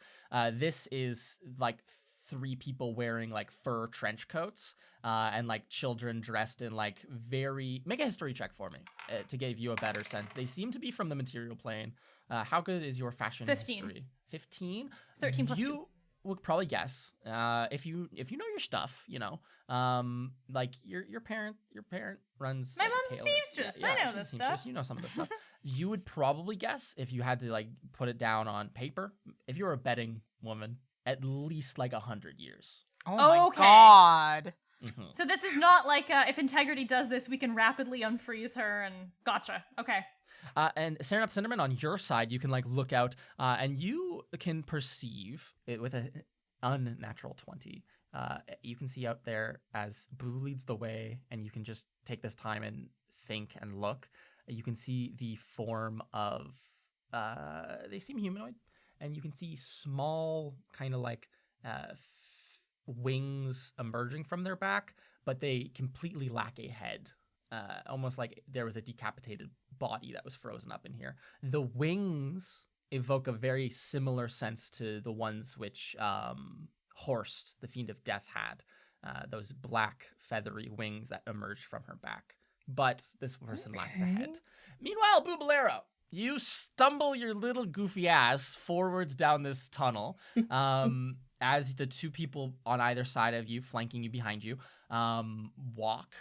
This is like 3 people wearing like fur trench coats, and like children dressed in like very. Make a history check for me to give you a better sense. They seem to be from the material plane. How good is your fashion
15.
history? 15.
13 plus
you
2.
would probably guess if you know your stuff, like your parent runs
My
like, a
mom's
tailor.
seamstress. I know
she's a
this
seamstress.
stuff.
You know some of this stuff. You would probably guess if you had to like put it down on paper. If you were a betting woman, at least like 100 years.
Oh my
Okay.
god.
Mhm.
So this is not like if Integrity does this, we can rapidly unfreeze her and gotcha. Okay.
And Serenap Cinnamon, on your side, you can like look out, and you can perceive it with an unnatural 20. You can see out there as Boo leads the way, and you can just take this time and think and look. You can see the form of, they seem humanoid, and you can see small kind of like wings emerging from their back, but they completely lack a head. Almost like there was a decapitated body that was frozen up in here. The wings evoke a very similar sense to the ones which Horst, the Fiend of Death, had. Those black feathery wings that emerged from her back. But this person lacks a head. Meanwhile, Bubalero, you stumble your little goofy ass forwards down this tunnel. As the 2 people on either side of you, flanking you behind you, walk.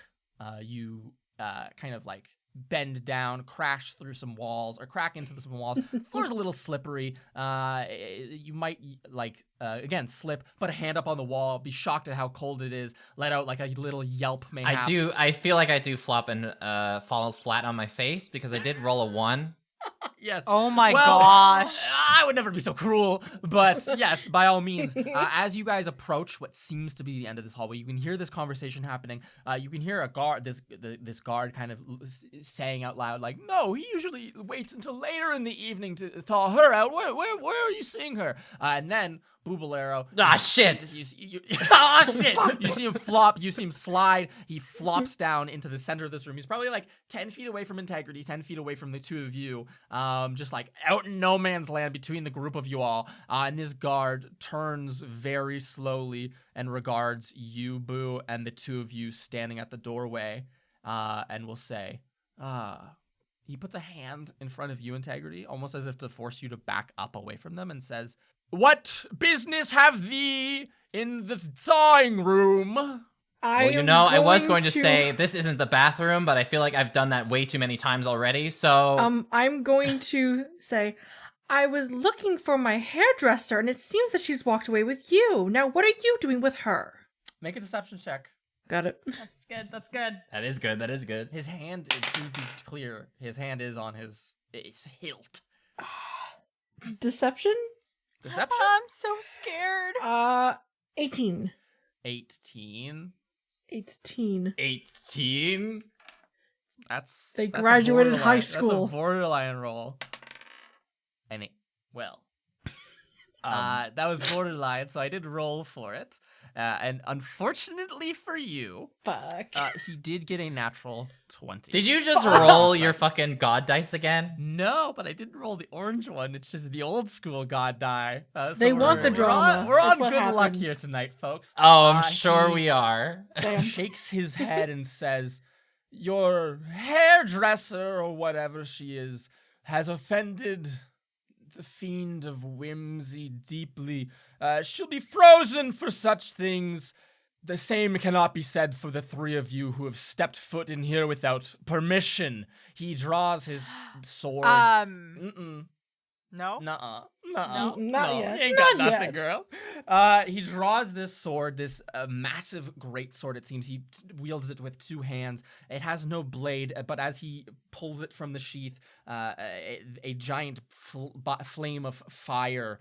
You kind of like bend down, crash through some walls, or crack into some walls. Floor's a little slippery. You might like again slip, put a hand up on the wall, be shocked at how cold it is, let out like a little yelp. Mayhaps.
I feel like I do flop and fall flat on my face because I did roll a 1.
Yes.
Oh my
Well,
gosh.
I would never be so cruel, but yes, by all means. As you guys approach what seems to be the end of this hallway, you can hear this conversation happening. You can hear a guard, this guard, kind of saying out loud, like, "No, he usually waits until later in the evening to thaw her out. Where are you seeing her?" And then Bubalero.
Ah, shit.
Ah, shit. You see him flop. You see him slide. He flops down into the center of this room. He's probably like 10 feet away from Integrity, 10 feet away from the 2 of you. Just like out in no man's land between the group of you all. And this guard turns very slowly and regards you, Boo, and the 2 of you standing at the doorway, and will say, he puts a hand in front of you, Integrity, almost as if to force you to back up away from them, and says, "What business have thee in the thawing room?"
I was going to say this isn't the bathroom, but I feel like I've done that way too many times already, so...
I'm going to say, I was looking for my hairdresser, and it seems that she's walked away with you. Now, what are you doing with her?
Make a deception check.
Got it.
That's good. That's good.
That is good, that is good.
His hand, to be clear, his hand is on his hilt.
Deception?
Deception?
I'm so scared.
18.
18.
18.
18?
That's
They
a
graduated high
borderline-
school.
That's a borderline roll. And that was borderline, so I did roll for it. And unfortunately for you,
Fuck.
he did get a natural 20.
Did you just roll your fucking god dice again?
No, but I didn't roll the orange one. It's just the old school god die. So
They want the drama.
We're on
That's what
good luck
happens.
here tonight, folks.
Oh, I'm sure
he
we are.
Damn.
shakes his head and says, "Your hairdresser, or whatever she is, has offended the Fiend of Whimsy deeply. She'll be frozen for such things. The same cannot be said for the 3 of you who have stepped foot in here without permission." He draws his sword.
No.
Nuh-uh.
Not
No,
yet.
You ain't got
Not
nothing,
yet.
girl. He draws this sword, this massive great sword, it seems. He wields it with 2 hands. It has no blade, but as he pulls it from the sheath, a giant flame of fire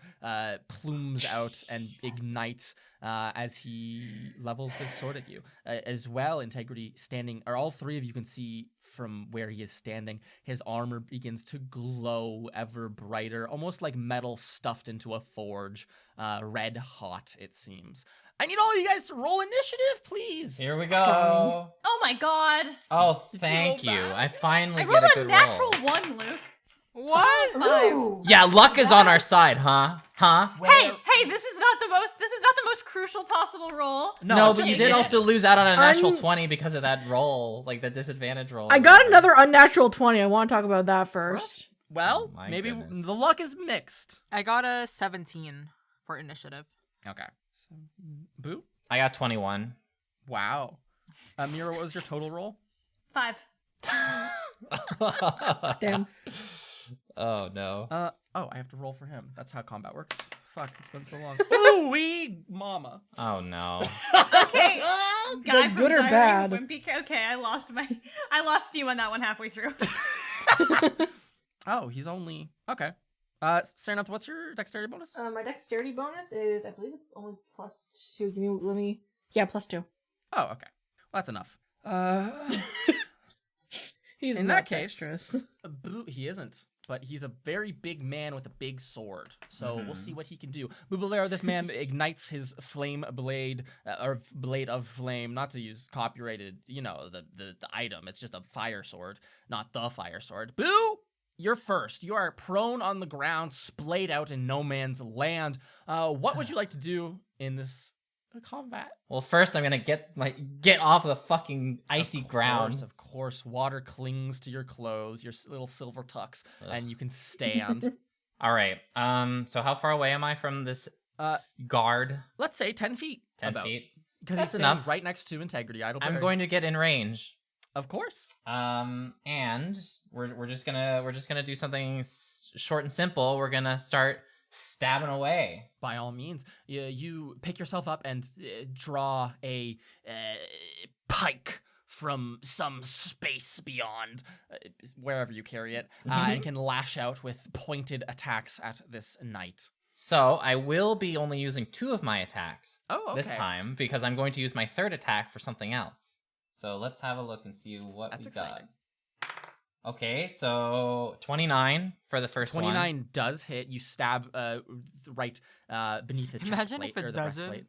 plumes out and ignites as he levels this sword at you. As well, Integrity standing, or all 3 of you can see from where he is standing, his armor begins to glow ever brighter, almost like metal stuffed into a forge, red hot, it seems. I need all you guys to roll initiative, please.
Here we go.
Oh my god.
Oh,
Did you
thank
roll
you.
bad?
I finally
I
get
rolled
a
a
good
natural
roll.
1, Luke.
What?
5.
Ooh.
Yeah, luck is on our side, huh? Huh?
Hey, this is not the most crucial possible roll.
No,
it's
but you
just-
did also lose out on a natural
Un-
20 because of that roll, like the disadvantage roll.
I got another unnatural 20. I want to talk about that first.
Well,
Oh my
maybe
goodness.
the luck is mixed.
I got a 17 for initiative.
Okay. So, Boo?
I got 21.
Wow. Mira, what was your total roll?
5.
Damn.
Oh no.
I have to roll for him. That's how combat works. Fuck, it's been so long. Ooh, mama.
Oh no.
Okay. Guy from
good or
Diary
bad?
of a Wimpy. Okay, I lost steam on that one halfway through.
Oh, he's only okay. Saranath, what's your dexterity bonus?
My dexterity bonus is, I believe it's only +2. Let me. Yeah, +2.
Oh, okay. Well, that's enough.
He's
In
not
that case-
dexterous.
Boo, he isn't, but he's a very big man with a big sword. So we'll see what he can do. Bubalero, this man ignites his flame blade, or blade of flame, not to use copyrighted, the item. It's just a fire sword, not the fire sword. Boo! You're first. You are prone on the ground, splayed out in no man's land. What would you like to do in this combat?
Well, first I'm gonna get off the fucking icy ground.
Of course, water clings to your clothes, your little silver tux, and you can stand.
All right. So how far away am I from this guard?
Let's say 10 feet.
10
about.
feet.
Because
That's
he's standing
enough.
right next to Integrity Idol.
I'm going to get in range.
Of course.
And we're just gonna do something short and simple. We're gonna start stabbing away.
By all means, you pick yourself up and draw a pike from some space beyond, wherever you carry it, and can lash out with pointed attacks at this knight.
So I will be only using 2 of my attacks
Oh, okay.
this time because I'm going to use my 3rd attack for something else. So let's have a look and see what
That's
we
exciting.
got. Okay, so 29 for the first
29
one.
does hit. You stab right beneath the chest
Imagine
plate
if it
or the
doesn't.
breastplate.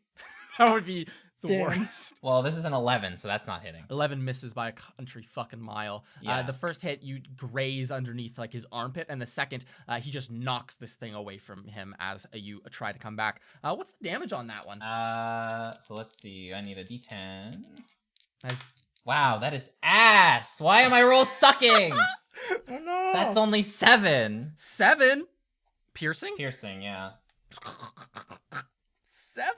That would be the
Damn.
worst.
Well, this is an 11, so that's not hitting.
11 misses by a country fucking mile.
Yeah.
The first hit, you graze underneath like his armpit, and the second, he just knocks this thing away from him as you try to come back. What's the damage on that one?
So let's see. I need a D10.
As-
Wow, that is ass. Why am I roll sucking?
oh no.
That's only 7.
7. Piercing?
Piercing, yeah.
7.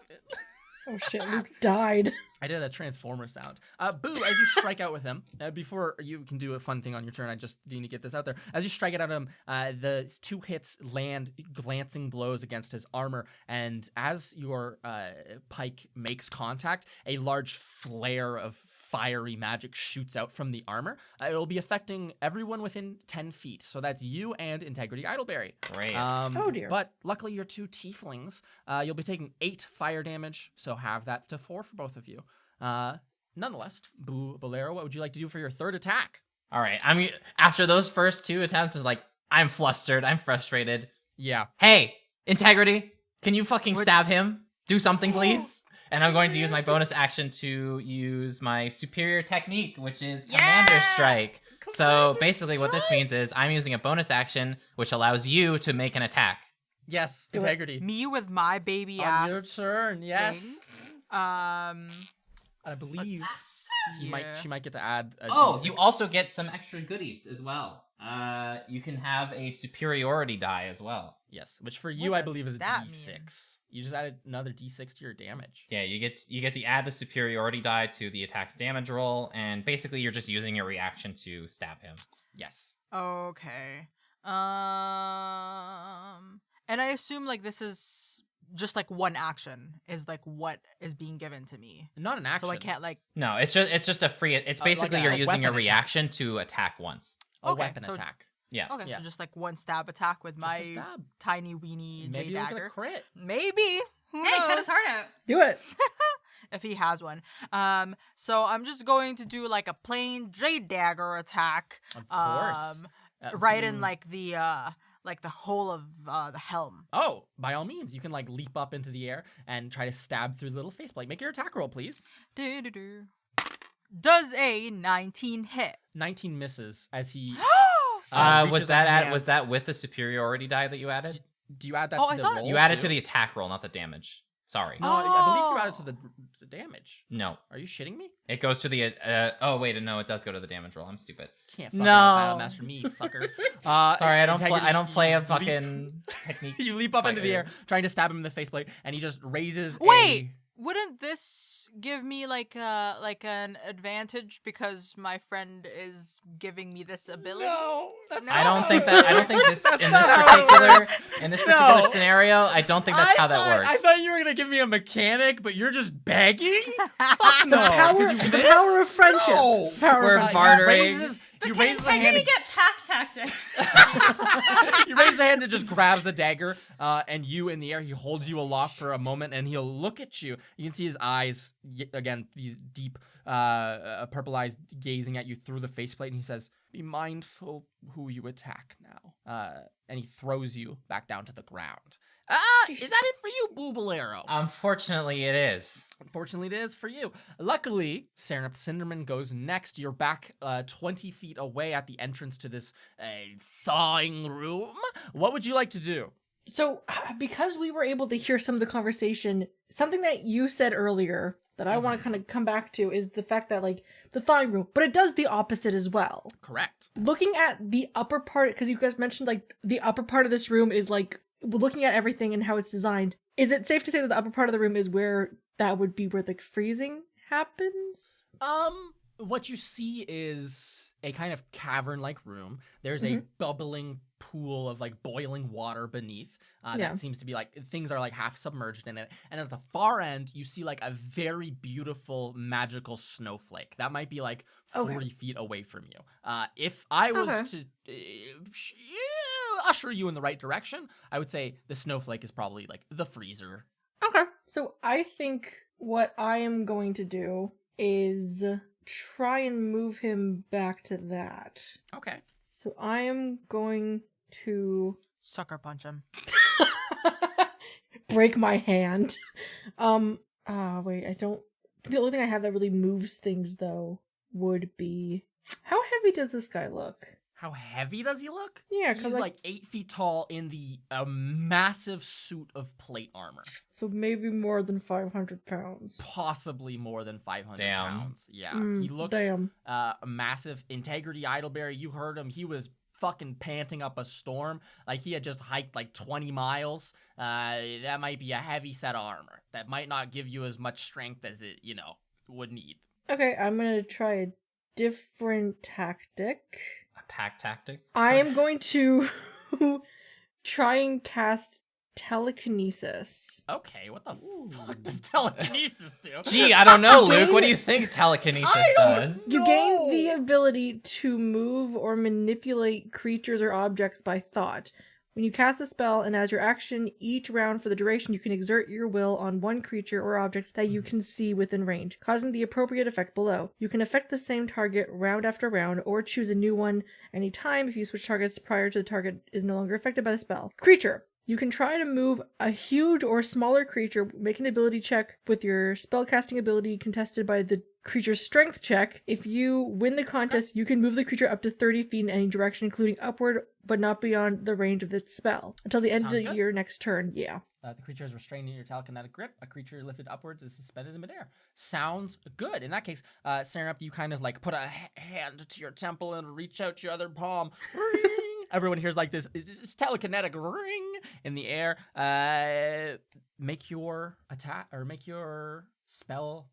Oh shit, Luke died.
I did a transformer sound. Boo, as you strike out with him, before you can do a fun thing on your turn, I just need to get this out there. As you strike it at him, the 2 hits land glancing blows against his armor, and as your pike makes contact, a large flare of fiery magic shoots out from the armor. It will be affecting everyone within 10 feet, so that's you and Integrity Idleberry.
Great.
Oh, dear.
But luckily, you're 2 tieflings. You'll be taking 8 fire damage, so have that to 4 for both of you. Nonetheless, Boo Bolero, what would you like to do for your 3rd attack?
All right. I mean, after those first 2 attempts, it's like, I'm flustered. I'm frustrated.
Yeah.
Hey, Integrity, can you fucking stab him? Do something, please. And I'm going to use my bonus action to use my superior technique, which is Commander Strike. So basically what this means is I'm using a bonus action, which allows you to make an attack.
Yes,
Do it.
Integrity.
Me with my baby
On
ass.
your turn, yes.
thing.
I believe she might get to add a
Oh,
D6.
you also get some extra goodies as well. You can have a superiority die as well.
Yes, which for you
What
I
does
believe is a
that
D6.
mean?
You just added another D6 to your damage.
Yeah, you get to add the superiority die to the attack's damage roll, and basically you're just using your reaction to stab him.
Yes.
Okay. And I assume like this is just like one action is like what is being given to me.
Not an action.
So I can't like
No, it's just a free. It's
Like
basically
a
you're using a
weapon attack.
reaction to attack once.
a
Okay,
weapon
so-
attack.
Yeah.
okay,
Yeah.
so just like one stab attack with
Just a
my
stab.
tiny weenie
Maybe
J
you're gonna
dagger.
crit.
Maybe. Who
Hey, cut
knows?
his heart out.
Do it.
If he has one. So I'm just going to do like a plain J dagger attack.
Of course.
Right in
Boo.
like the hole of the helm.
Oh, by all means, you can like leap up into the air and try to stab through the little faceplate. Make your attack roll, please.
Do-do-do. Does a 19 hit?
19 misses as he reaches
Was
a hand.
that with the superiority die that you added?
Do you add that
Oh,
to
I
the
thought-
roll?
You added
too?
to the attack roll, not the damage. Sorry.
No, I believe you added to
Oh.
the damage.
No.
Are you shitting me?
It goes to the oh wait, no, it does go to the damage roll. I'm stupid.
Can't fucking
No.
master me, fucker.
Sorry, I don't
Integrity,
play a
you leap-
fucking technique.
You leap up into the air,
fighter.
trying to stab him in the faceplate, and he just raises.
Wait, wouldn't this give me like an advantage because my friend is giving me this ability?
No, that's
No.
I don't think this
That's
in
not
this
how it
particular
works.
in this particular
No.
scenario, I don't think that's how that works.
I thought you were gonna give me a mechanic, but you're just begging. Fuck no,
power,
'cause you
the
missed?
power of friendship.
No.
The power
We're
of friendship.
bartering.
You
Can
raise the hand.
integrity get pack tactics?
You raise the hand and just grabs the dagger, and you in the air. He holds you aloft for a moment, and he'll look at you. You can see his eyes again, these deep, purple eyes gazing at you through the faceplate, and he says, "Be mindful who you attack now." And he throws you back down to the ground. Is that it for you, Boobalero?
Unfortunately, it is.
Unfortunately, it is for you. Luckily, Serenap Cinderman goes next. You're back 20 feet away at the entrance to this thawing room. What would you like to do?
So, because we were able to hear some of the conversation, something that you said earlier that I want to kind of come back to is the fact that, like, the thawing room, but it does the opposite as well.
Correct.
Looking at the upper part, because you guys mentioned, like, the upper part of this room is, like, looking at everything and how it's designed, is it safe to say that the upper part of the room is where that would be where the freezing happens?
What you see is a kind of cavern-like room. There's a bubbling pool of like boiling water beneath.
Yeah.
That seems to be like things are like half submerged in it. And at the far end, you see like a very beautiful magical snowflake that might be like 40 feet away from you. If I was to usher you in the right direction, I would say the snowflake is probably like the freezer.
Okay. So I think what I am going to do is try and move him back to that.
Okay.
So I am going to
Sucker punch him.
break my hand. Wait, I don't. The only thing I have that really moves things though would be, how heavy does this guy look?
How heavy does he look?
Yeah,
He's
because
like 8 feet tall in the massive suit of plate armor.
so maybe more than 500 pounds.
Possibly more than 500
Damn.
pounds. Yeah, he looks
Damn.
massive. Integrity Idleberry, you heard him. He was fucking panting up a storm. Like he had just hiked like 20 miles. That might be a heavy set of armor. That might not give you as much strength as it, would need.
Okay, I'm gonna try a different tactic.
A pack tactic.
I am going to try and cast telekinesis.
Okay, what the fuck does telekinesis do?
Gee, I don't know, Luke. What do you think telekinesis does?
You gain the ability to move or manipulate creatures or objects by thought. When you cast a spell, and as your action each round for the duration, you can exert your will on one creature or object that you can see within range, causing the appropriate effect below. You can affect the same target round after round, or choose a new one anytime if you switch targets prior to the target is no longer affected by the spell. Creature. You can try to move a huge or smaller creature, make an ability check with your spellcasting ability contested by the creature's strength check. If you win the contest, you can move the creature up to 30 feet in any direction, including upward, but not beyond the range of its spell. Until the end
Sounds
of
good.
your next turn, yeah.
The creature is restrained in your telekinetic grip. A creature lifted upwards is suspended in midair. Sounds good. In that case, Serenap, you kind of like put a hand to your temple and reach out to your other palm. Ring! Everyone hears like this telekinetic ring in the air. Make your attack or make your spell.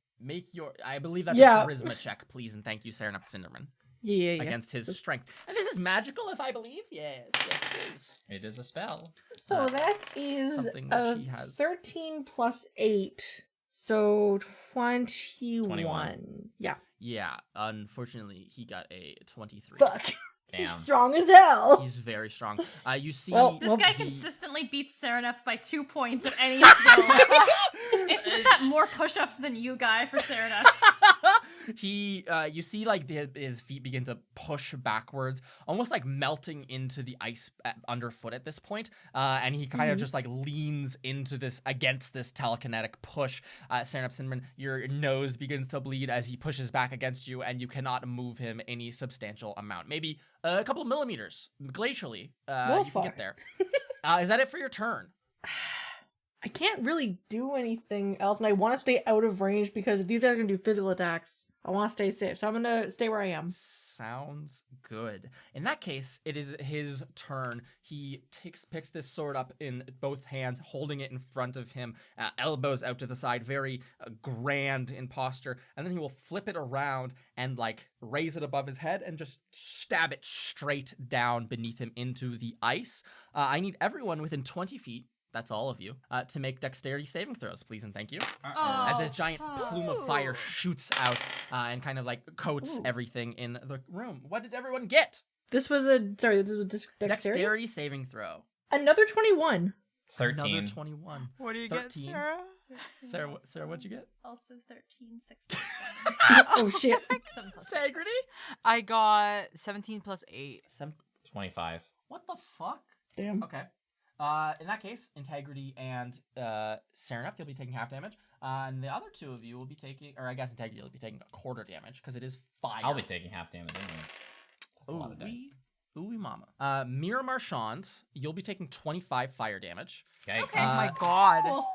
I believe that's a charisma check, please, and thank you, Serenap Cinderman.
Yeah.
Against his strength. And this is magical, if I believe? Yes, it is.
It is a spell.
So that is
something that she has.
13 plus 8. So 21. Yeah.
Yeah, unfortunately, he got a 23.
Fuck. He's
Damn.
strong as hell.
He's very strong. You see,
Well,
This guy
the-
consistently beats Serenef by 2 points at any skill. It's just that more push-ups than you guy for Serenef.
You see like his feet begin to push backwards, almost like melting into the ice underfoot at this point. And he kind of just like leans into against this telekinetic push. Sarah Cinnamon, your nose begins to bleed as he pushes back against you, and you cannot move him any substantial amount. Maybe a couple millimeters glacially. You can get there. Is that it for your turn?
I can't really do anything else, and I want to stay out of range because if these guys are going to do physical attacks, I want to stay safe. So I'm going to stay where I am.
Sounds good. In that case, it is his turn. He picks this sword up in both hands, holding it in front of him, elbows out to the side, very grand in posture, and then he will flip it around and like raise it above his head and just stab it straight down beneath him into the ice. I need everyone within 20 feet. That's all of you, to make dexterity saving throws, please and thank you. As this giant plume of fire shoots out and kind of like coats everything in the room. What did everyone get?
This was dexterity?
Dexterity saving throw.
Another 21.
13.
Another 21.
What do you get,
13.
Sarah?
Sarah, what'd you get?
Also 13, 6 plus
Oh, shit.
7 plus 6.
Integrity?
I got 17 plus 8.
25.
What the fuck?
Damn.
Okay. In that case, Integrity and Serenep, you'll be taking half damage. And the other two of you will be taking, or I guess Integrity will be taking a quarter damage because it is fire.
I'll be taking half damage anyway. That's a lot of dice.
Ooh, mama. Mira Marchand, you'll be taking 25 fire damage.
Okay.
Oh my god.
Cool.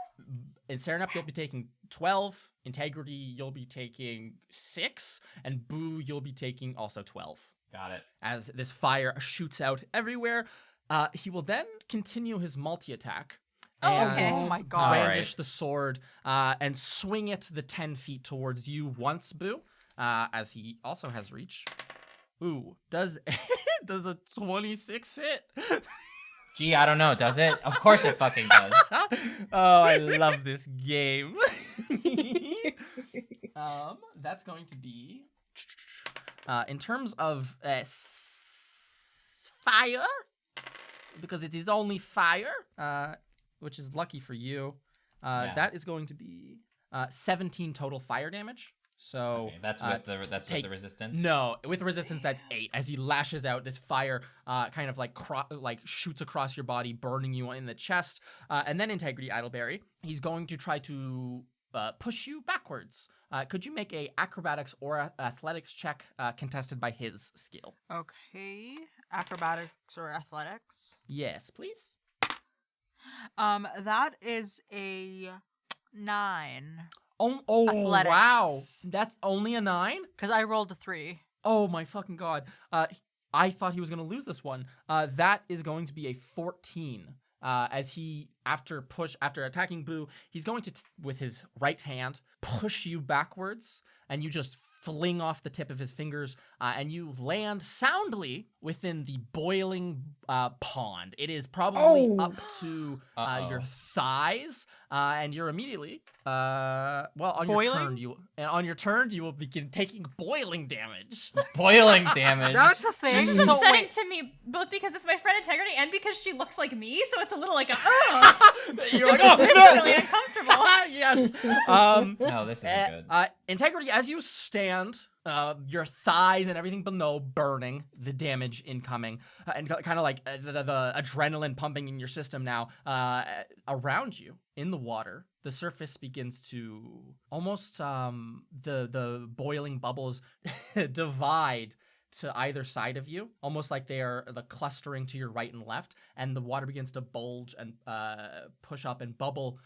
In Serenep, you'll be taking 12. Integrity, you'll be taking 6. And Boo, you'll be taking also 12.
Got it.
As this fire shoots out everywhere. He will then continue his multi-attack.
Okay.
Oh my god.
Brandish the sword and swing it the 10 feet towards you once, Boo, as he also has reach. Ooh, does a 26 hit?
Gee, I don't know. Does it? Of course it fucking does.
Oh, I love this game. That's going to be in terms of fire, because it is only fire, which is lucky for you.
Yeah.
That is going to be 17 total fire damage. So
Okay, that's with the resistance.
No, with resistance that's 8. As he lashes out, this fire kind of like shoots across your body, burning you in the chest. And then Integrity Idleberry, he's going to try to push you backwards. Could you make a acrobatics or athletics check contested by his skill?
Okay. Acrobatics or athletics?
Yes, please.
That is a 9.
Oh
Athletics.
wow. That's only a 9?
Because I rolled a 3.
Oh my fucking god. I thought he was going to lose this one. That is going to be a 14. As he, after attacking Boo, he's going to, with his right hand, push you backwards, and you just fling off the tip of his fingers, and you land soundly within the boiling pond. It is probably up to your thighs, and you're immediately, on your turn you will begin taking boiling damage.
Boiling damage.
That's a thing.
This is
So
upsetting
wait,
to me, both because it's my friend Integrity and because she looks like me, so it's a little like
You're like, oh,
this is
no.
really uncomfortable.
Yes.
No, this isn't good.
Integrity, as you stand, your thighs and everything below burning, the damage incoming, and kind of like the adrenaline pumping in your system now. Around you, in the water, the surface begins to almost the boiling bubbles divide to either side of you, almost like they are the clustering to your right and left, and the water begins to bulge and push up and bubble.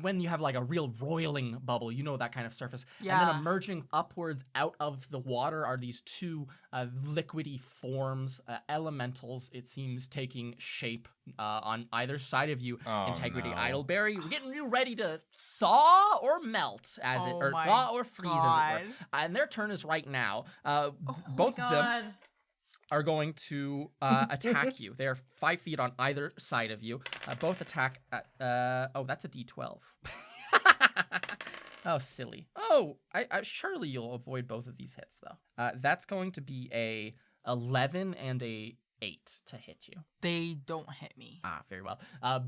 When you have like a real roiling bubble, you know that kind of surface.
Yeah.
And then emerging upwards out of the water are these two liquidy forms, elementals, it seems, taking shape on either side of you.
Oh,
Integrity
no.
Idleberry, we're getting you ready to thaw or melt, or
my
thaw or freeze, as it
God.
were. And their turn is right now.
Oh
Both
my
of them
God.
are going to attack you. They're 5 feet on either side of you. Both attack at, that's a D12. Oh, silly. Oh, I surely you'll avoid both of these hits, though. That's going to be a 11 and a 8 to hit you.
They don't hit me.
Ah, very well.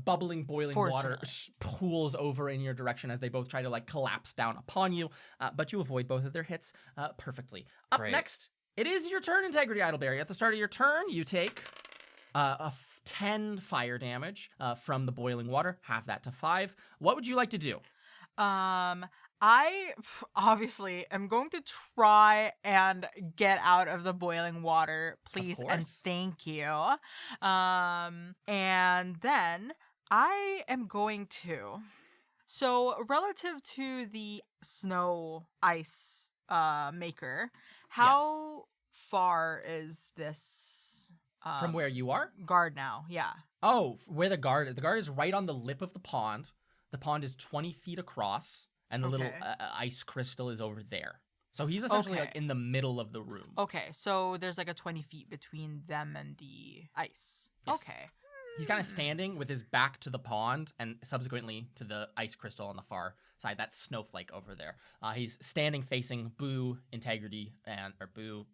Bubbling, boiling water pools over in your direction as they both try to like collapse down upon you, but you avoid both of their hits perfectly. Up
Great.
next, it is your turn, Integrity Idleberry. At the start of your turn, you take 10 fire damage from the boiling water. Half that to 5. What would you like to do?
I obviously am going to try and get out of the boiling water, please and
course.
thank you. And then I am going to. So relative to the snow ice maker, how far is this
From where you are?
guard now? Yeah.
Oh, where the guard is right on the lip of the pond. The pond is 20 feet across, and the little
Okay.
ice crystal is over there. So he's essentially like
Okay.
in the middle of the room.
Okay, so there's like a 20 feet between them and the ice.
Yes.
Okay.
He's kind of standing with his back to the pond and subsequently to the ice crystal on the far side, that snowflake over there. He's standing facing Boo, Integrity, Boo,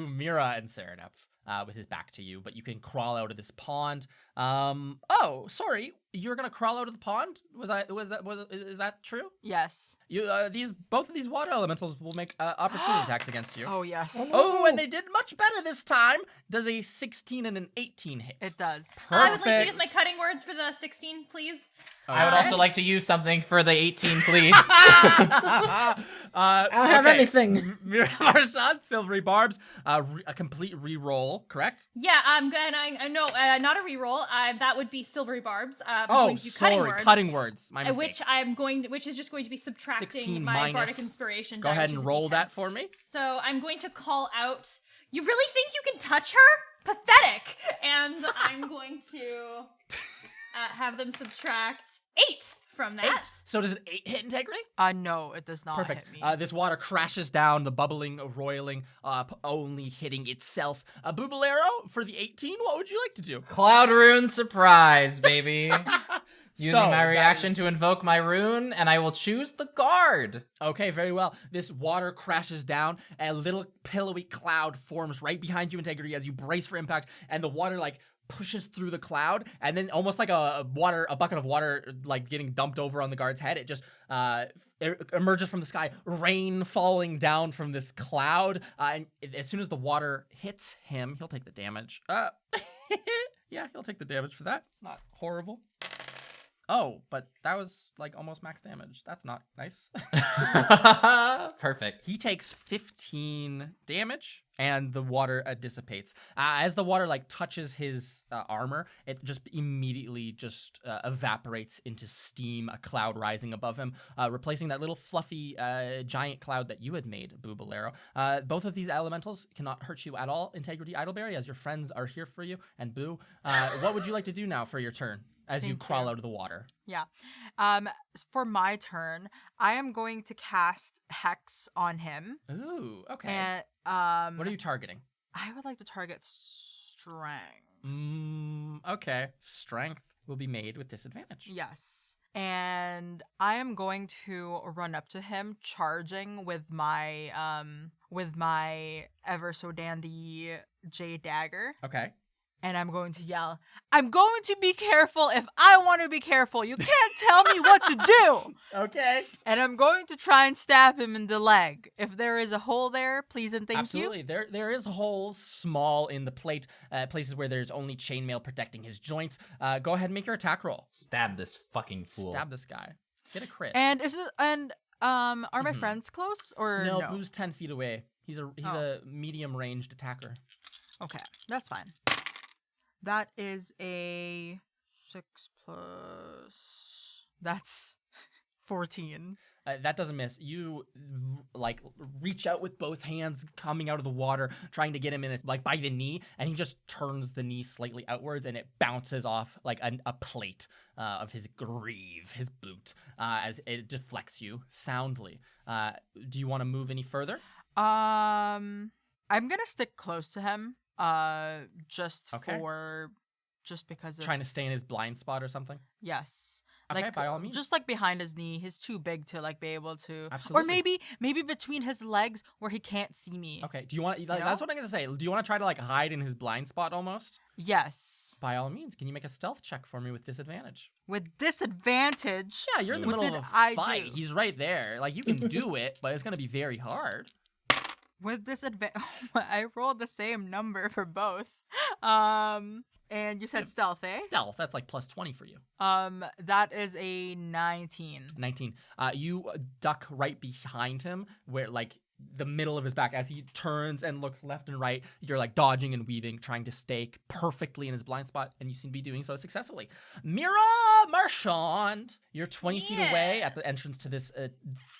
Mira, and Serenep with his back to you, but you can crawl out of this pond. Oh, sorry, you're gonna crawl out of the pond? Is that true?
Yes.
Both of these water elementals will make opportunity attacks against you.
Oh, yes.
Oh, and they did much better this time. Does a 16 and an 18 hit?
It does.
I would like to
Perfect.
use my cutting words for the 16, please.
I would also like to use something for the 18, please.
I don't have anything.
Marshawn, Silvery Barbs, a complete re-roll, correct?
Yeah, I'm gonna. No, not a reroll. That would be silvery barbs. I'm
Oh,
going to do
sorry, cutting words. My mistake.
Which is just going to be subtracting
16
my
minus.
bardic inspiration.
Go
die,
ahead
which
and
is a
roll
D10.
that for me.
So I'm going to call out. You really think you can touch her? Pathetic. And I'm going to have them subtract 8 from that.
So does an 8 hit Integrity?
No, it does not
Perfect.
hit me.
This water crashes down, the bubbling, roiling, only hitting itself. Bubalero, for the 18, what would you like to do?
Cloud rune surprise, baby. Using
So,
my
that
reaction
is-
to invoke my rune, and I will choose the guard.
Okay, very well. This water crashes down, a little pillowy cloud forms right behind you, Integrity, as you brace for impact, and the water, like, pushes through the cloud, and then almost like a bucket of water, like, getting dumped over on the guard's head, it just emerges from the sky, rain falling down from this cloud, and as soon as the water hits him, he'll take the damage. Yeah, he'll take the damage for that. It's not horrible. Oh, but that was like almost max damage. That's not nice.
Perfect.
He takes 15 damage, and the water dissipates. As the water like touches his armor, it just immediately just evaporates into steam, a cloud rising above him, replacing that little fluffy giant cloud that you had made, Bubalero. Both of these elementals cannot hurt you at all, Integrity Idleberry, as your friends are here for you. And Boo, what would you like to do now for your turn as you
Thank
crawl
you.
out of the water?
Yeah. For my turn, I am going to cast Hex on him.
Ooh, okay.
And
What are you targeting?
I would like to target Strength.
Okay. Strength will be made with disadvantage.
Yes. And I am going to run up to him, charging with my ever so dandy J dagger,
Okay.
and I'm going to yell, "I'm going to be careful if I want to be careful. You can't tell me what to do."
Okay.
And I'm going to try and stab him in the leg. If there is a hole there, please and thank
Absolutely. There is holes small in the plate, places where there's only chainmail protecting his joints. Go ahead and make your attack roll.
Stab this fucking fool.
Stab this guy. Get a crit.
you. Are my
Mhm.
friends close or
no,
no?
Boo's 10 feet away. He's
Oh.
a medium ranged attacker.
Okay, that's fine. That is a 6 plus. That's 14.
That doesn't miss. You like reach out with both hands, coming out of the water, trying to get him in it, like by the knee, and he just turns the knee slightly outwards, and it bounces off like a plate of his greave, his boot, as it deflects you soundly. Do you want to move any further?
I'm gonna stick close to him. Just
Okay.
for just because of
Trying to stay in his blind spot or something?
yes.
Okay, by all means.
Just like behind his knee, he's too big to like be able to.
Absolutely.
Or maybe between his legs where he can't see me.
Okay, do you want... Like,
know?
that's what I'm going to say. Do you want to try to, like, hide in his blind spot almost?
Yes.
By all means, can you make a stealth check for me with disadvantage?
With disadvantage.
Yeah, you're in the
What
middle
did
of a
I
fight.
do?
He's right there. Like, you can do it, but it's going to be very hard.
With disadvantage, I rolled the same number for both. And you said stealth, eh?
Stealth, that's like plus 20 for you.
That is a 19.
19. You duck right behind him, where like the middle of his back as he turns and looks left and right. You're like dodging and weaving, trying to stay perfectly in his blind spot, and you seem to be doing so successfully. Mira Marchand, you're 20 feet away at the
Yes.
entrance to this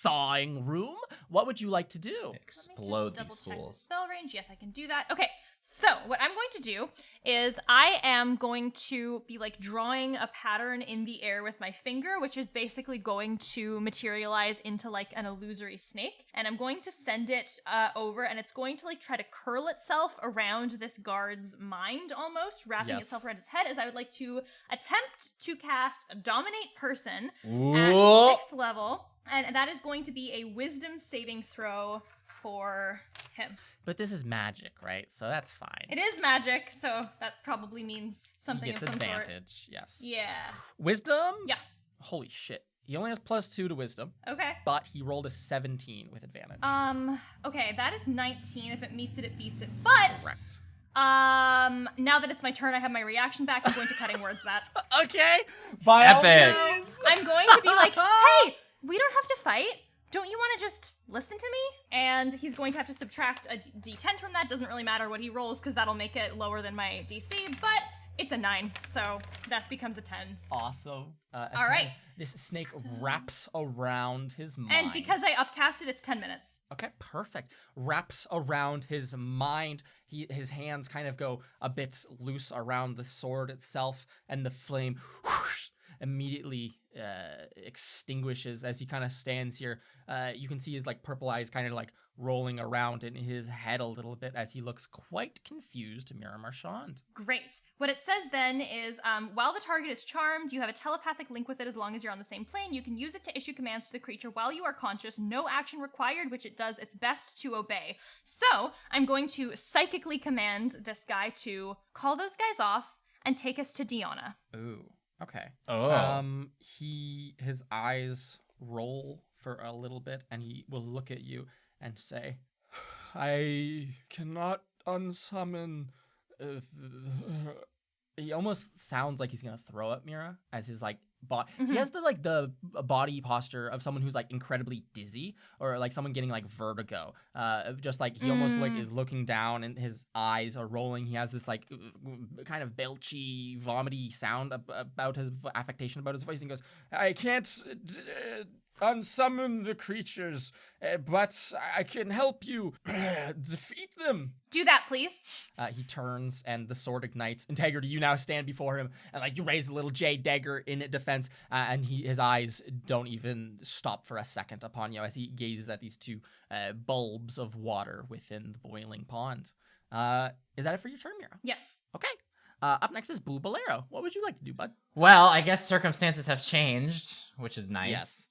thawing room. What would you like to do?
Explode
Let me
these
just double check the
fools.
spell range. Yes, I can do that. Okay, so what I'm going to do is I am going to be like drawing a pattern in the air with my finger, which is basically going to materialize into like an illusory snake, and I'm going to send it over, and it's going to like try to curl itself around this guard's mind, almost wrapping
Yes.
itself around his head. As I would like to attempt to cast a dominate person at
Whoa.
6th level, and that is going to be a wisdom saving throw for him.
But this is magic, right? So that's fine.
It is magic, so that probably means
He
something
gets
of some sort.
advantage, yes.
Yeah.
Wisdom?
Yeah.
Holy shit. He only has plus 2 to wisdom,
Okay.
but he rolled a 17 with advantage.
Okay, that is 19. If it meets it, it beats it. But
Correct.
now that it's my turn, I have my reaction back. I'm going to cutting words that.
Okay. By all
Epic.
means.
I'm going to be like, hey, we don't have to fight. Don't you want to just listen to me? And he's going to have to subtract a d10 from that. Doesn't really matter what he rolls because that'll make it lower than my DC, but it's a 9, so that becomes a 10.
Awesome.
All right.
This snake wraps around his mind.
And because I upcast it, it's 10 minutes.
Okay, perfect. Wraps around his mind. His hands kind of go a bit loose around the sword itself, and the flame whoosh, immediately extinguishes as he kind of stands here. You can see his like purple eyes kind of like rolling around in his head a little bit as he looks quite confused. Mira Marchand.
Great. What it says then is, while the target is charmed, you have a telepathic link with it as long as you're on the same plane. You can use it to issue commands to the creature while you are conscious. No action required, which it does its best to obey. So I'm going to psychically command this guy to call those guys off and take us to Diana.
Ooh. Okay.
Oh.
His eyes roll for a little bit, and he will look at you and say, "I cannot unsummon." He almost sounds like he's gonna throw at Mira as his like he has the body posture of someone who's like incredibly dizzy, or like someone getting like vertigo. Just like he almost like is looking down and his eyes are rolling. He has this like kind of belchy, vomity sound about his affectation about his voice, and goes, "I can't unsummon the creatures, but I can help you defeat them."
Do that, please.
He turns and the sword ignites. Integrity, you now stand before him, and like you raise a little jade dagger in defense, and his eyes don't even stop for a second upon you as he gazes at these two bulbs of water within the boiling pond. Is that it for your turn, Mira?
Yes.
Okay. Up next is Boo Bolero. What would you like to do, bud?
Well, I guess circumstances have changed, which is nice.
Yes.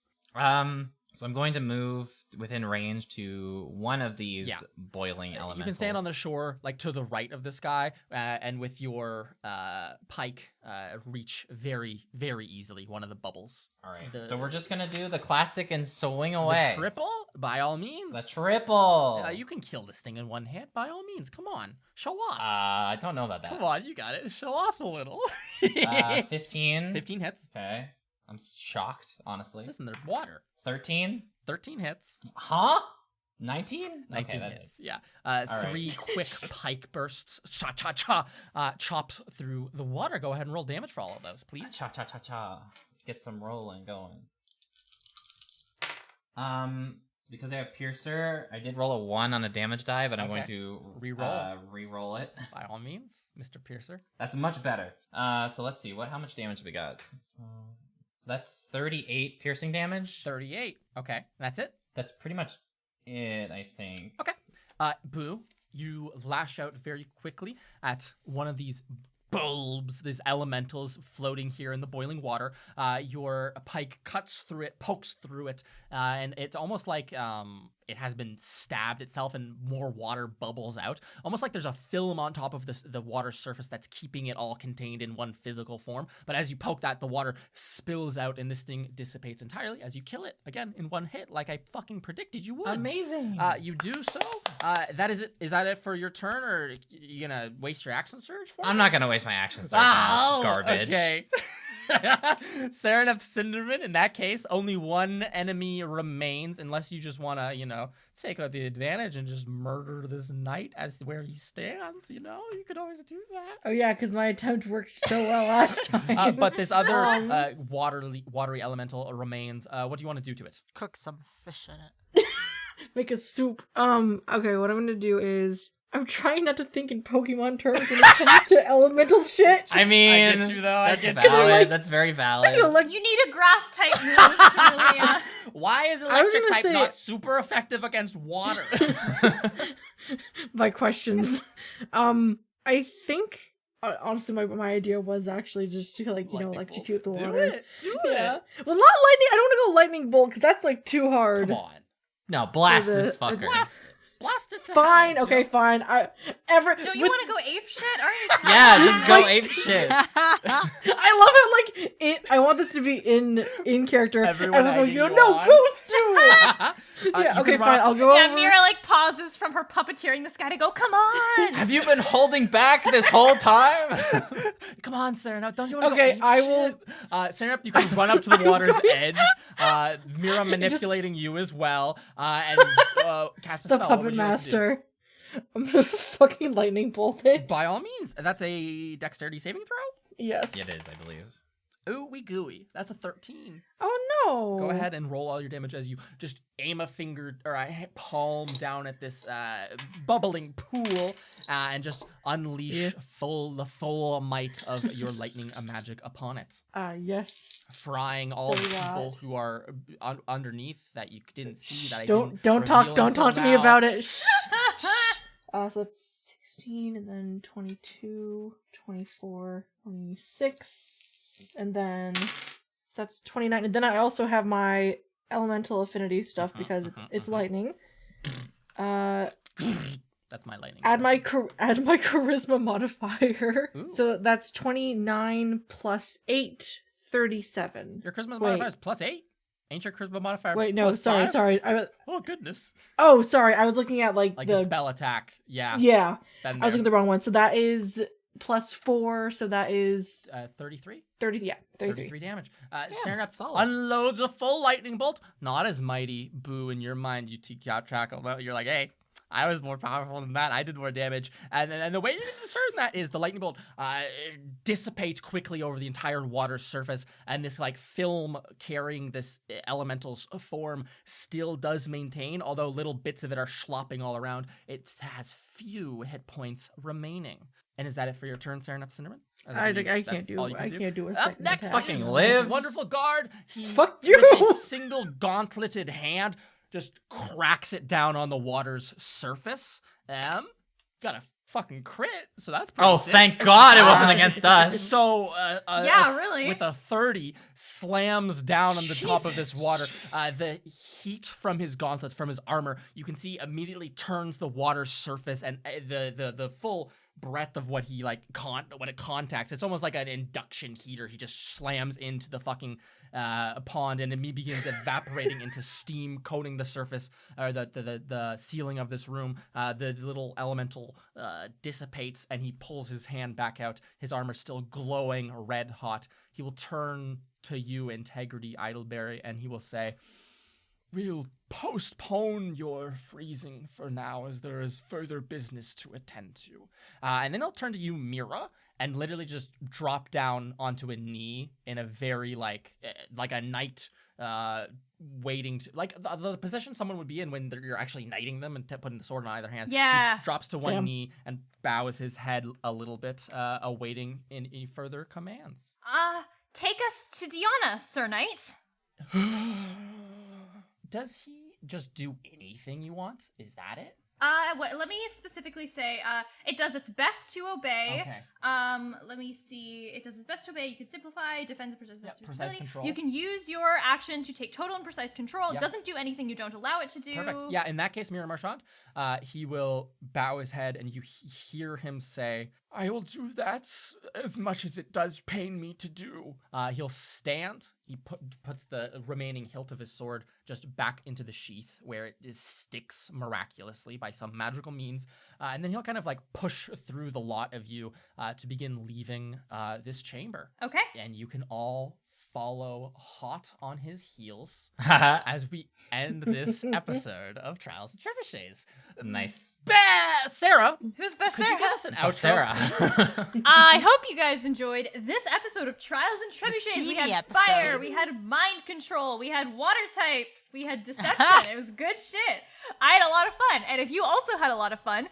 So I'm going to move within range to one of these
Yeah.
boiling elementals.
You can stand on the shore, like to the right of this guy, and with your pike, reach very, very easily one of the bubbles.
All right.
the-
So we're just gonna do the classic and swing away.
The triple, by all means.
The triple.
You can kill this thing in one hit, by all means. Come on, show off.
I don't know about that.
Come on, you got it. Show off a little.
15.
15 hits.
Okay. I'm shocked, honestly.
Listen, they're water.
13.
13 hits.
Huh? 19?
19
okay, that
hits. Yeah.
right.
3 quick pike bursts. Chops through the water. Go ahead and roll damage for all of those, please.
Cha cha cha cha. Let's get some rolling going. Because I have Piercer, I did roll a 1 on a damage die, but I'm going
Okay.
to
Reroll.
re-roll it.
By all means, Mr. Piercer.
That's much better. So let's see. How much damage we got? So that's 38 piercing damage.
38. Okay, that's it.
That's pretty much it, I think.
Okay. Boo, you lash out very quickly at one of these bulbs, these elementals floating here in the boiling water. Your pike cuts through it, pokes through it, and it's almost like it has been stabbed itself and more water bubbles out. Almost like there's a film on top of the water surface that's keeping it all contained in one physical form. But as you poke that, the water spills out and this thing dissipates entirely as you kill it, again, in one hit, like I fucking predicted you would.
Amazing.
You do so. That is it. Is that it for your turn, or you gonna waste your action surge for
I'm
it?
not gonna waste my action surge on this garbage.
Okay. Sereneth Cinderman, in that case, only one enemy remains, unless you just want to, take out the advantage and just murder this knight as where he stands, you could always do that.
Oh yeah, because my attempt worked so well last time.
But this other watery elemental remains. What do you want to do to it?
Cook some fish in it.
Make a soup. Okay, what I'm gonna do is I'm trying not to think in Pokemon terms when it comes to elemental shit.
I mean,
I get you, though. I
that's
get
valid.
you.
Like-
That's very valid.
You need a grass type move to really.
Why is
I was
electric
gonna
type
say-
not super effective against water?
My questions. I think honestly my idea was actually just to electrocute the
Do
water.
it. Do
Yeah.
it.
Well, not lightning. I don't want to go lightning bolt because that's like too hard.
Come on.
No, blast
There's
this fucker.
Blast it. Blast it to
Fine.
hell,
Okay. Fine.
Don't you want to go ape shit? Aren't you?
Yeah, just go
Like-
ape shit.
I love it. I want this to be in character.
Everyone
going,
egging you
no,
on."
ghost do it. Yeah.
You
Okay.
can
Fine.
run-
I'll go
Yeah,
over.
Mira pauses from her puppeteering this guy to go, come on!
Have you been holding back this whole time?
Come on, Sarah. Don't you want to
Okay,
go
I
ape
will-
shit? Sarah, you can run up to the
I'm
water's
going-
edge. Mira manipulating you as well. And cast a
The
spell. What would
puppet
you like to do?
master. I'm gonna fucking lightning bolt it.
By all means. That's a dexterity saving throw?
It
Yes.
is, I believe.
Ooey gooey. That's a 13.
Oh no.
Go ahead and roll all your damage as you just aim a finger or a palm down at this bubbling pool and just unleash the full might of your lightning magic upon it,
Yes.
frying all the
So
people
that-
who are underneath that you didn't see. That I
Don't
didn't
talk
reveal
don't talk
until
to me
now.
about it. Shh. So that's 16 and then 22, 24, 26 and then so that's 29 and then I also have my elemental affinity stuff because it's lightning.
That's my lightning.
Add my charisma modifier.
Ooh.
So that's 29 plus 8, 37.
Your charisma
Wait.
modifier is +8. Ain't your charisma modifier?
Wait, no,
+5?
sorry.
Oh goodness.
Sorry. I was looking at like
Like
the
a spell attack. Yeah.
Yeah.
Been
I was
there.
looking at the wrong one. So that is +4, so that is
33.
33.
33 damage. Serenep
solid.
unloads a full lightning bolt. Not as mighty, Boo, in your mind. You You're like, hey, I was more powerful than that. I did more damage. And the way you can discern that is the lightning bolt dissipates quickly over the entire water surface. And this like film carrying this elemental's form still does maintain, although little bits of it are slopping all around. It has few hit points remaining. And is that it for your turn, Serenep Cinderman?
I can't do a
Up
second
next,
attack.
Fucking
is
live.
this wonderful guard. He,
Fuck you!
with a single gauntleted hand, just cracks it down on the water's surface. Got a fucking crit, so that's pretty
Oh,
sick.
thank God it wasn't against us.
So,
Yeah, really.
with a 30, slams down on the top of this water. The heat from his gauntlets, from his armor, you can see immediately turns the water surface, and the full breadth of what he when it contacts, it's almost like an induction heater. He just slams into the fucking pond, and it begins evaporating into steam, coating the surface or the ceiling of this room. The little elemental dissipates, and he pulls his hand back out. His armor still glowing red hot. He will turn to you, Integrity Idleberry, and he will say, "We'll postpone your freezing for now, as there is further business to attend to." And then he'll turn to you, Mira, and literally just drop down onto a knee in a very like a knight waiting to the position someone would be in when you're actually knighting them and putting the sword in either hand.
Yeah.
He drops to one
Damn.
knee and bows his head a little bit, awaiting any further commands.
Take us to Diana, Sir Knight.
Does he just do anything you want? Is that it?
Let me specifically say, it does its best to obey.
Okay.
Let me see. It does its best to obey. You can simplify, defend, and
Precise
precise
control.
You can use your action to take total and precise control.
Yep.
It doesn't do anything you don't allow it to do.
Perfect. Yeah, in that case, Mira Marchand, he will bow his head and you hear him say, I will do that as much as it does pain me to do. He'll stand. He puts the remaining hilt of his sword just back into the sheath where it sticks miraculously by some magical means. And then he'll kind of like push through the lot of you to begin leaving this chamber.
Okay.
And you can all follow hot on his heels as we end this episode of Trials and Trebuchets.
Nice.
Sarah,
Who's best
could you give
Sarah?
us an
Oh,
outro?
Sarah.
I hope you guys enjoyed this episode of Trials and Trebuchets. We
steamy
had
episode.
fire, we had mind control, we had water types, we had deception. It was good shit. I had a lot of fun. And if you also had a lot of fun,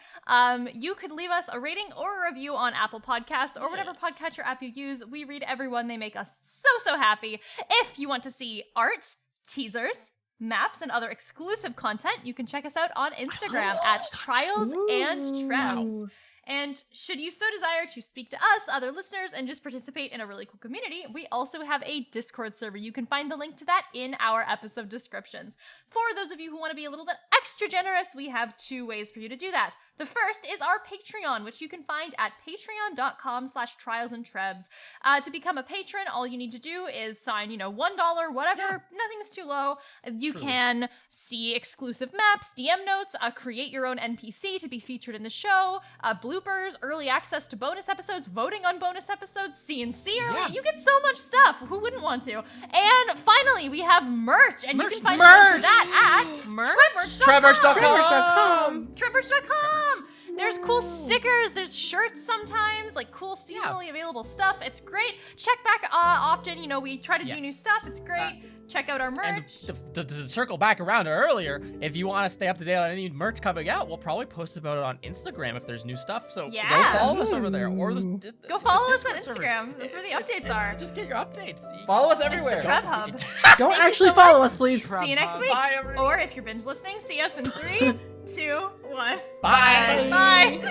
you could leave us a rating or a review on Apple Podcasts or whatever podcatcher app you use. We read every one. They make us so happy. If you want to see art, teasers, maps, and other exclusive content, you can check us out on Instagram at Trials and Trebs. And should you so desire to speak to us, other listeners, and just participate in a really cool community, we also have a Discord server. You can find the link to that in our episode descriptions. For those of you who want to be a little bit extra generous, we have 2 ways for you to do that. The first is our Patreon, which you can find at patreon.com/trialsandtrebs. To become a patron, all you need to do is sign, $1, whatever. Nothing's too low. You can see exclusive maps, DM notes, create your own NPC to be featured in the show, bloopers, early access to bonus episodes, voting on bonus episodes, C&C early.
Yeah.
You get so much stuff. Who wouldn't want to? And finally, we have merch, and you can find
Merch.
the link to that at
Trevorch.com.
Trebuchets.com. There's cool stickers, there's shirts sometimes, like cool seasonally available stuff. It's great. Check back often. We try to do
Yes.
new stuff. It's great. Check out our
And
merch.
to circle back around to earlier, if you want to stay up to date on any merch coming out, we'll probably post about it on Instagram if there's new stuff. So
Yeah.
go follow us over there, or
Go follow us on
Discord server.
Instagram. That's where the updates are.
Just get your updates.
Follow us everywhere.
Treb Hub.
Don't
Thank you
actually
so
follow
much.
us, please.
See you next week.
Bye, everyone.
Or if you're binge listening, see us in 3, 2, 1.
Bye.
Bye.